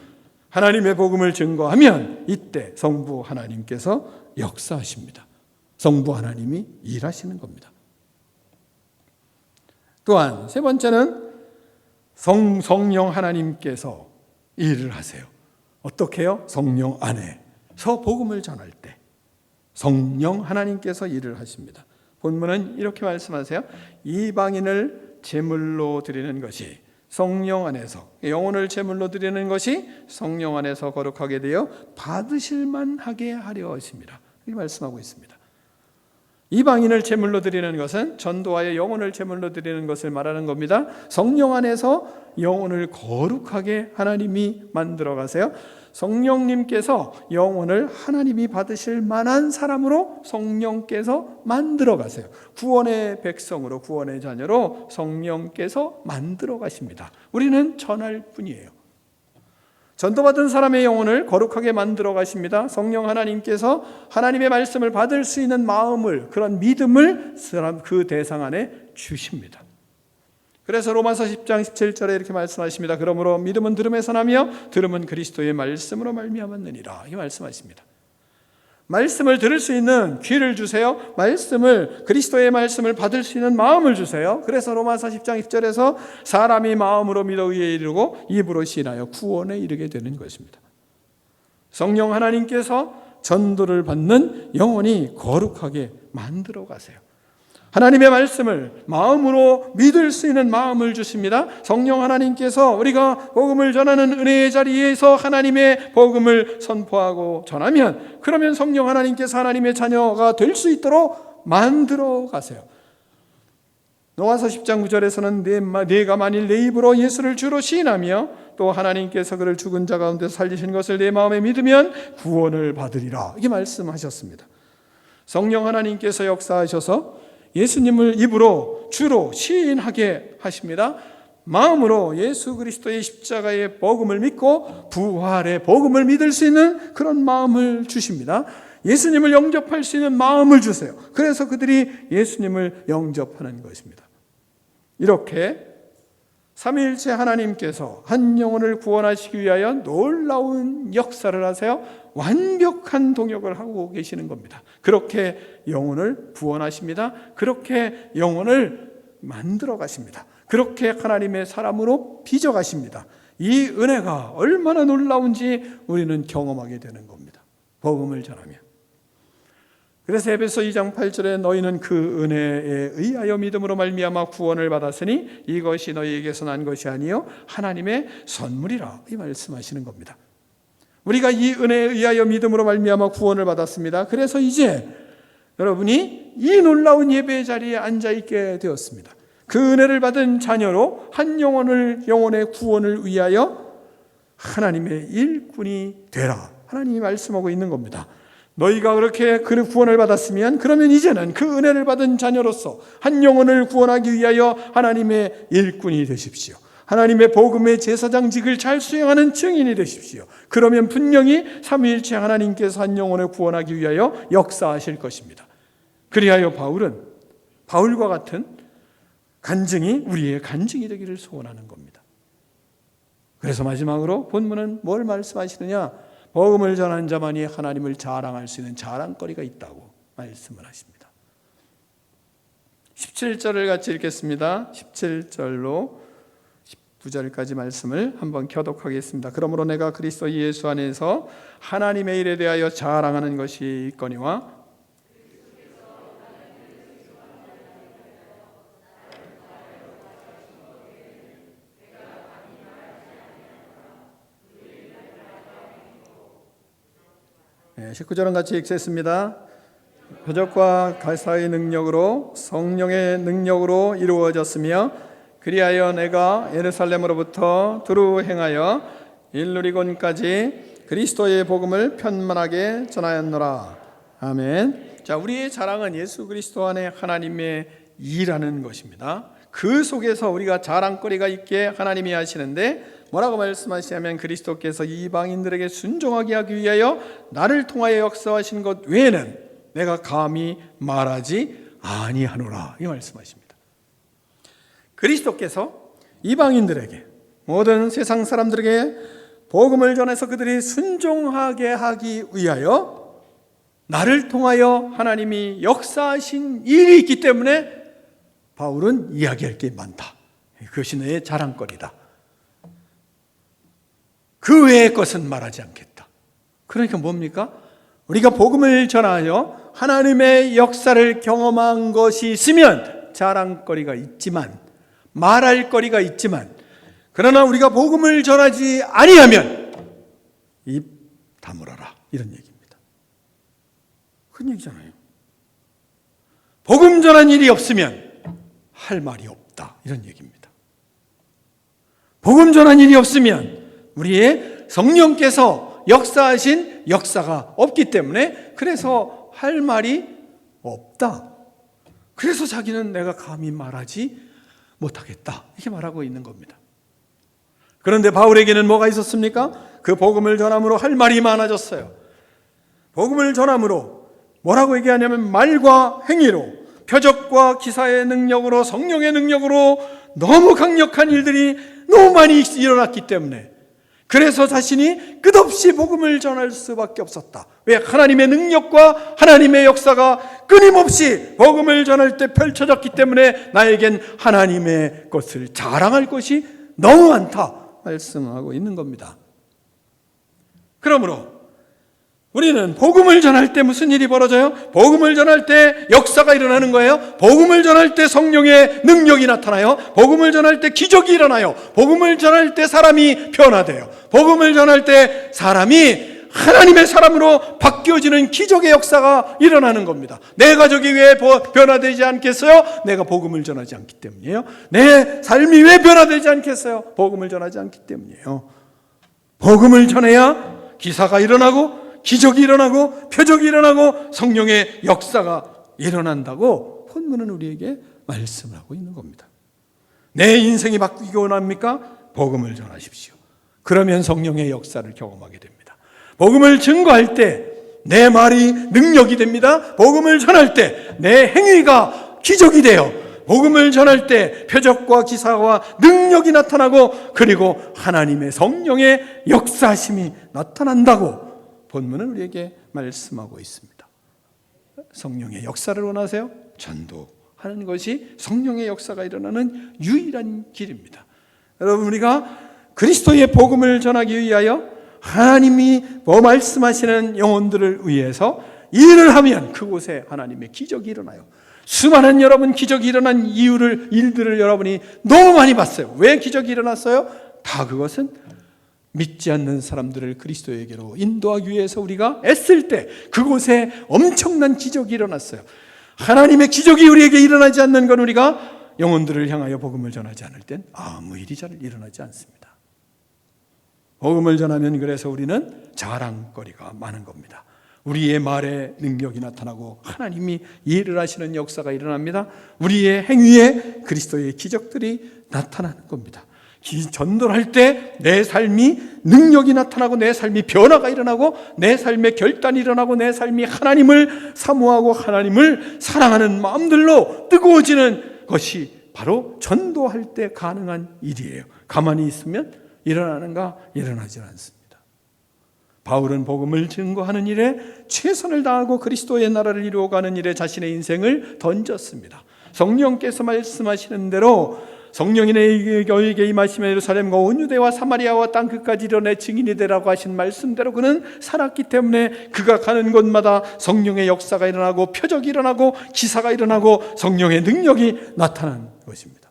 하나님의 복음을 증거하면 이때 성부 하나님께서 역사하십니다. 성부 하나님이 일하시는 겁니다. 또한 세 번째는 성령 하나님께서 일을 하세요. 어떻게 해요? 성령 안에서 복음을 전할 때 성령 하나님께서 일을 하십니다. 본문은 이렇게 말씀하세요. 이방인을 제물로 드리는 것이 성령 안에서, 영혼을 제물로 드리는 것이 성령 안에서 거룩하게 되어 받으실 만하게 하려 하십니다. 이렇게 말씀하고 있습니다. 이방인을 제물로 드리는 것은 전도하여 영혼을 제물로 드리는 것을 말하는 겁니다. 성령 안에서 영혼을 거룩하게 하나님이 만들어 가세요. 성령님께서 영혼을 하나님이 받으실 만한 사람으로 성령께서 만들어 가세요. 구원의 백성으로, 구원의 자녀로 성령께서 만들어 가십니다. 우리는 전할 뿐이에요. 전도받은 사람의 영혼을 거룩하게 만들어 가십니다. 성령 하나님께서 하나님의 말씀을 받을 수 있는 마음을, 그런 믿음을 그 대상 안에 주십니다. 그래서 로마서 10장 17절에 이렇게 말씀하십니다. 그러므로 믿음은 들음에서 나며 들음은 그리스도의 말씀으로 말미암았느니라, 이렇게 말씀하십니다. 말씀을 들을 수 있는 귀를 주세요. 그리스도의 말씀을 받을 수 있는 마음을 주세요. 그래서 로마서 10장 10절에서 사람이 마음으로 믿어 의에 이르고 입으로 신하여 구원에 이르게 되는 것입니다. 성령 하나님께서 전도를 받는 영혼이 거룩하게 만들어 가세요. 하나님의 말씀을 마음으로 믿을 수 있는 마음을 주십니다. 성령 하나님께서 우리가 복음을 전하는 은혜의 자리에서 하나님의 복음을 선포하고 전하면, 그러면 성령 하나님께서 하나님의 자녀가 될 수 있도록 만들어 가세요. 로마서 10장 9절에서는 내가 만일 내 입으로 예수를 주로 시인하며 또 하나님께서 그를 죽은 자 가운데서 살리신 것을 내 마음에 믿으면 구원을 받으리라, 이렇게 말씀하셨습니다. 성령 하나님께서 역사하셔서 예수님을 입으로 주로 시인하게 하십니다. 마음으로 예수 그리스도의 십자가의 복음을 믿고 부활의 복음을 믿을 수 있는 그런 마음을 주십니다. 예수님을 영접할 수 있는 마음을 주세요. 그래서 그들이 예수님을 영접하는 것입니다. 이렇게 삼위일체 하나님께서 한 영혼을 구원하시기 위하여 놀라운 역사를 하세요. 완벽한 동역을 하고 계시는 겁니다. 그렇게 영혼을 구원하십니다. 그렇게 영혼을 만들어 가십니다. 그렇게 하나님의 사람으로 빚어 가십니다. 이 은혜가 얼마나 놀라운지 우리는 경험하게 되는 겁니다. 복음을 전하면. 그래서 에베소 2장 8절에 너희는 그 은혜에 의하여 믿음으로 말미암아 구원을 받았으니 이것이 너희에게서 난 것이 아니요 하나님의 선물이라 이 말씀하시는 겁니다. 우리가 이 은혜에 의하여 믿음으로 말미암아 구원을 받았습니다. 그래서 이제 여러분이 이 놀라운 예배의 자리에 앉아 있게 되었습니다. 그 은혜를 받은 자녀로 한 영혼의 구원을 위하여 하나님의 일꾼이 되라. 하나님이 말씀하고 있는 겁니다. 너희가 그렇게 그 구원을 받았으면 그러면 이제는 그 은혜를 받은 자녀로서 한 영혼을 구원하기 위하여 하나님의 일꾼이 되십시오. 하나님의 복음의 제사장직을 잘 수행하는 증인이 되십시오. 그러면 분명히 삼위일체 하나님께서 한 영혼을 구원하기 위하여 역사하실 것입니다. 그리하여 바울과 같은 간증이 우리의 간증이 되기를 소원하는 겁니다. 그래서 마지막으로 본문은 뭘 말씀하시느냐? 복음을 전한 자만이 하나님을 자랑할 수 있는 자랑거리가 있다고 말씀을 하십니다. 17절을 같이 읽겠습니다. 17절로 19절까지 말씀을 한번 교독하겠습니다. 그러므로 내가 그리스도 예수 안에서 하나님의 일에 대하여 자랑하는 것이 있거니와 네, 19절은 같이 읽겠습니다. 표적과 가사의 능력으로 성령의 능력으로 이루어졌으며 그리하여 내가 예루살렘으로부터 두루 행하여 일루리곤까지 그리스도의 복음을 편만하게 전하였노라. 아멘. 자, 우리의 자랑은 예수 그리스도 안에 하나님의 일하는 것입니다. 그 속에서 우리가 자랑거리가 있게 하나님이 하시는데 뭐라고 말씀하시냐면 그리스도께서 이방인들에게 순종하게 하기 위하여 나를 통하여 역사하신 것 외에는 내가 감히 말하지 아니하노라 이 말씀하십니다. 그리스도께서 이방인들에게 모든 세상 사람들에게 복음을 전해서 그들이 순종하게 하기 위하여 나를 통하여 하나님이 역사하신 일이 있기 때문에 바울은 이야기할 게 많다. 그것이 내 자랑거리다. 그 외의 것은 말하지 않겠다. 그러니까 뭡니까? 우리가 복음을 전하여 하나님의 역사를 경험한 것이 있으면 자랑거리가 있지만 말할 거리가 있지만 그러나 우리가 복음을 전하지 아니하면 입 다물어라 이런 얘기입니다. 큰 얘기잖아요. 복음 전한 일이 없으면 할 말이 없다 이런 얘기입니다. 복음 전한 일이 없으면 우리의 성령께서 역사하신 역사가 없기 때문에 그래서 할 말이 없다. 그래서 자기는 내가 감히 말하지 못하겠다 이렇게 말하고 있는 겁니다. 그런데 바울에게는 뭐가 있었습니까? 그 복음을 전함으로 할 말이 많아졌어요. 복음을 전함으로 뭐라고 얘기하냐면 말과 행위로 표적과 기사의 능력으로 성령의 능력으로 너무 강력한 일들이 너무 많이 일어났기 때문에 그래서 자신이 끝없이 복음을 전할 수밖에 없었다. 왜? 하나님의 능력과 하나님의 역사가 끊임없이 복음을 전할 때 펼쳐졌기 때문에 나에겐 하나님의 것을 자랑할 것이 너무 많다 말씀하고 있는 겁니다. 그러므로 우리는 복음을 전할 때 무슨 일이 벌어져요? 복음을 전할 때 역사가 일어나는 거예요. 복음을 전할 때 성령의 능력이 나타나요. 복음을 전할 때 기적이 일어나요. 복음을 전할 때 사람이 변화돼요. 복음을 전할 때 사람이 하나님의 사람으로 바뀌어지는 기적의 역사가 일어나는 겁니다. 내 가족이 왜 변화되지 않겠어요? 내가 복음을 전하지 않기 때문이에요. 내 삶이 왜 변화되지 않겠어요? 복음을 전하지 않기 때문이에요. 복음을 전해야 기사가 일어나고 기적이 일어나고 표적이 일어나고 성령의 역사가 일어난다고 본문은 우리에게 말씀을 하고 있는 겁니다. 내 인생이 바뀌기 원합니까? 복음을 전하십시오. 그러면 성령의 역사를 경험하게 됩니다. 복음을 증거할 때 내 말이 능력이 됩니다. 복음을 전할 때 내 행위가 기적이 돼요. 복음을 전할 때 표적과 기사와 능력이 나타나고 그리고 하나님의 성령의 역사심이 나타난다고 본문은 우리에게 말씀하고 있습니다. 성령의 역사를 원하세요? 전도하는 것이 성령의 역사가 일어나는 유일한 길입니다. 여러분, 우리가 그리스도의 복음을 전하기 위하여 하나님이 말씀하시는 영혼들을 위해서 일을 하면 그곳에 하나님의 기적이 일어나요. 수많은 여러분 기적이 일어난 일들을 여러분이 너무 많이 봤어요. 왜 기적이 일어났어요? 다 그것은 믿지 않는 사람들을 그리스도에게로 인도하기 위해서 우리가 애쓸 때 그곳에 엄청난 기적이 일어났어요. 하나님의 기적이 우리에게 일어나지 않는 건 우리가 영혼들을 향하여 복음을 전하지 않을 땐 아무 일이 잘 일어나지 않습니다. 복음을 전하면 그래서 우리는 자랑거리가 많은 겁니다. 우리의 말에 능력이 나타나고 하나님이 일을 하시는 역사가 일어납니다. 우리의 행위에 그리스도의 기적들이 나타나는 겁니다. 전도를 할 때 내 삶이 능력이 나타나고 내 삶이 변화가 일어나고 내 삶의 결단이 일어나고 내 삶이 하나님을 사모하고 하나님을 사랑하는 마음들로 뜨거워지는 것이 바로 전도할 때 가능한 일이에요. 가만히 있으면 일어나는가? 일어나지 않습니다. 바울은 복음을 증거하는 일에 최선을 다하고 그리스도의 나라를 이루어가는 일에 자신의 인생을 던졌습니다. 성령께서 말씀하시는 대로 성령이 너희에게 임하시며 예루살렘과 온 유대와 사마리아와 땅 끝까지 이르러 내 증인이 되라고 하신 말씀대로 그는 살았기 때문에 그가 가는 곳마다 성령의 역사가 일어나고 표적이 일어나고 기사가 일어나고 성령의 능력이 나타난 것입니다.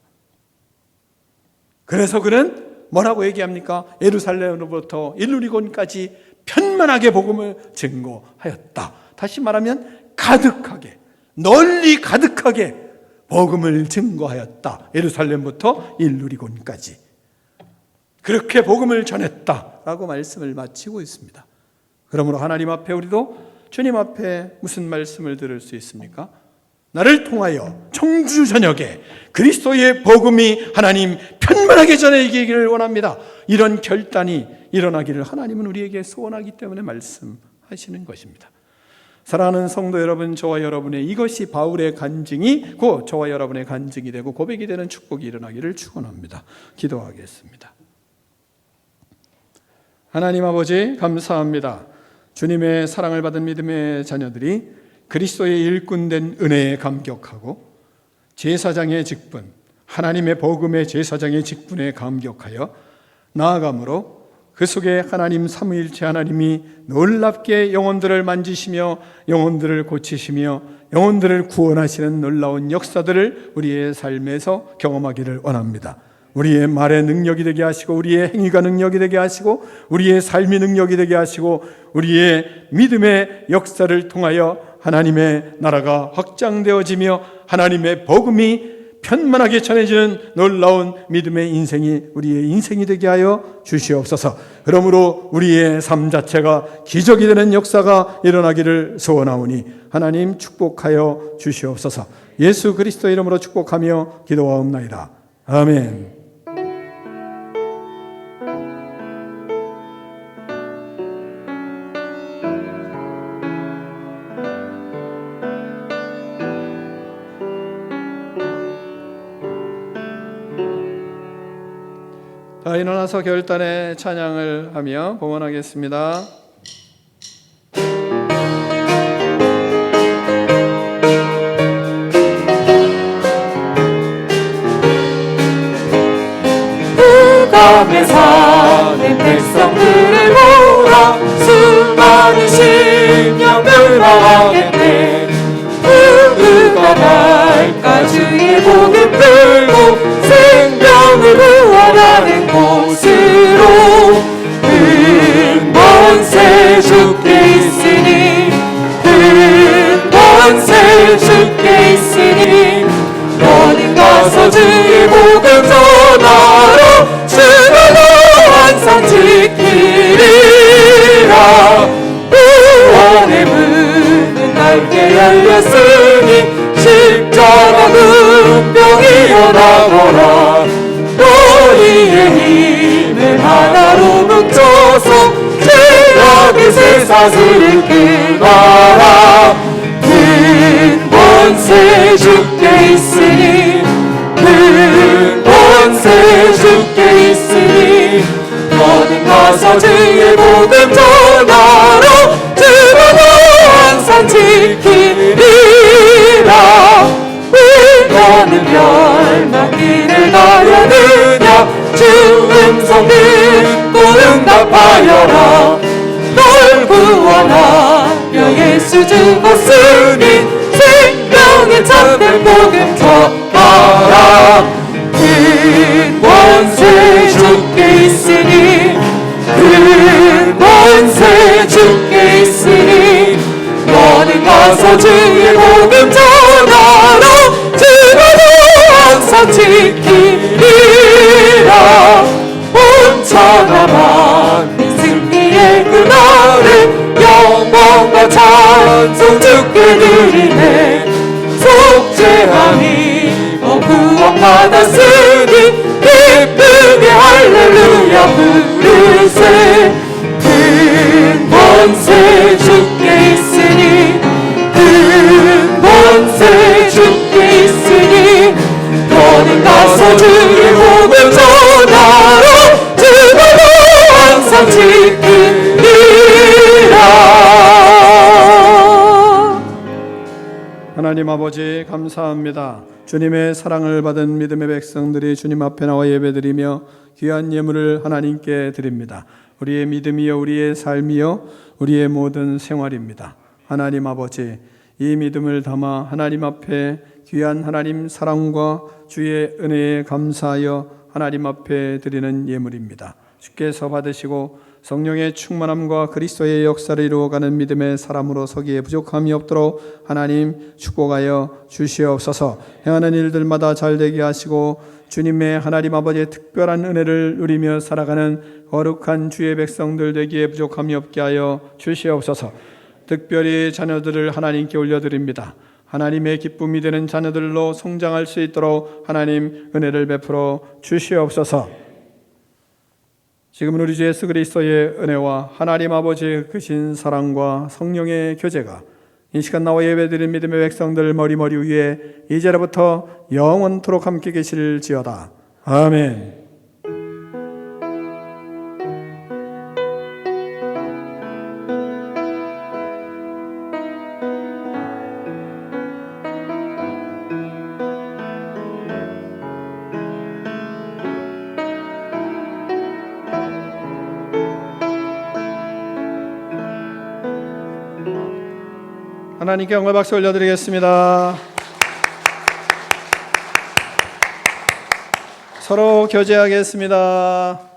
그래서 그는 뭐라고 얘기합니까? 예루살렘으로부터 일루리곤까지 편만하게 복음을 증거하였다. 다시 말하면 가득하게, 널리 가득하게 복음을 증거하였다. 예루살렘부터 일루리곤까지 그렇게 복음을 전했다라고 말씀을 마치고 있습니다. 그러므로 하나님 앞에 우리도 주님 앞에 무슨 말씀을 들을 수 있습니까? 나를 통하여 청주 저녁에 그리스도의 복음이 하나님 편만하게 전해지기를 원합니다. 이런 결단이 일어나기를 하나님은 우리에게 소원하기 때문에 말씀하시는 것입니다. 사랑하는 성도 여러분, 저와 여러분의 이것이 바울의 간증이 곧 저와 여러분의 간증이 되고 고백이 되는 축복이 일어나기를 축원합니다. 기도하겠습니다. 하나님 아버지, 감사합니다. 주님의 사랑을 받은 믿음의 자녀들이 그리스도의 일꾼된 은혜에 감격하고 제사장의 직분, 하나님의 복음의 제사장의 직분에 감격하여 나아감으로 그 속에 하나님 삼위일체 하나님이 놀랍게 영혼들을 만지시며 영혼들을 고치시며 영혼들을 구원하시는 놀라운 역사들을 우리의 삶에서 경험하기를 원합니다. 우리의 말에 능력이 되게 하시고 우리의 행위가 능력이 되게 하시고 우리의 삶이 능력이 되게 하시고 우리의 믿음의 역사를 통하여 하나님의 나라가 확장되어지며 하나님의 복음이 편만하게 전해지는 놀라운 믿음의 인생이 우리의 인생이 되게 하여 주시옵소서. 그러므로 우리의 삶 자체가 기적이 되는 역사가 일어나기를 소원하오니 하나님 축복하여 주시옵소서. 예수 그리스도 이름으로 축복하며 기도하옵나이다. 아멘. 자, 일어나서 결단의 찬양을 하며 봉헌하겠습니다. 흑암에 사는 백성들을 모아 수많은 심령들 망하겠네. 누가 날까 주의 복음 들고 생명을 구원하는 곳으로 큰 권세 주께 있으니 큰 권세 주께 있으니 너는 가서 주의 복음 전하라. 주가 너 항상 지키리라. 구원의 문은 넓게 열렸으니 십자가 은병이 일어나거라. 너희의 힘을 하나로 뭉쳐서 죄악의 쇠사슬을 끊어 가라. 근본세 주께 있으니 근본세 주께 있으니 너는 가서 주의 복음 전하라. 주가 항상 지키리라. 왜 너는 멸망길을 가려느냐. 주 음성 듣고 응답하여라. 널 구원하며 예수 죽었으니 생명의 참된 복음 전하라. 근본세 주께 있으니 근본세 주께 있으니 너는 가서 주의 복음 전하라. 주가 항상 지키리라. 온 천하 만민 승리의 그날에 영광과 찬송 주께 드리네. 속죄함이 구원 받았으니 기쁘게 할렐루야 부르세. 근본세 주께 있으니 근본세 주께 있으니 너는 가서 주의 복음 전하라. 주가 항상 지키리라. 하나님 아버지 감사합니다. 주님의 사랑을 받은 믿음의 백성들이 주님 앞에 나와 예배드리며 귀한 예물을 하나님께 드립니다. 우리의 믿음이요 우리의 삶이요 우리의 모든 생활입니다. 하나님 아버지, 이 믿음을 담아 하나님 앞에 귀한 하나님 사랑과 주의 은혜에 감사하여 하나님 앞에 드리는 예물입니다. 주께서 받으시고 성령의 충만함과 그리스도의 역사를 이루어가는 믿음의 사람으로 서기에 부족함이 없도록 하나님 축복하여 주시옵소서. 행하는 일들마다 잘되게 하시고 주님의 하나님 아버지의 특별한 은혜를 누리며 살아가는 거룩한 주의 백성들 되기에 부족함이 없게 하여 주시옵소서. 특별히 자녀들을 하나님께 올려드립니다. 하나님의 기쁨이 되는 자녀들로 성장할 수 있도록 하나님 은혜를 베풀어 주시옵소서. 지금은 우리 주 예수 그리스도의 은혜와 하나님 아버지의 크신 사랑과 성령의 교제가 이 시간 나와 예배드린 믿음의 백성들 머리 위에 이제로부터 영원토록 함께 계실지어다. 아멘. 하나님께 영광 박수 올려드리겠습니다. 서로 교제하겠습니다.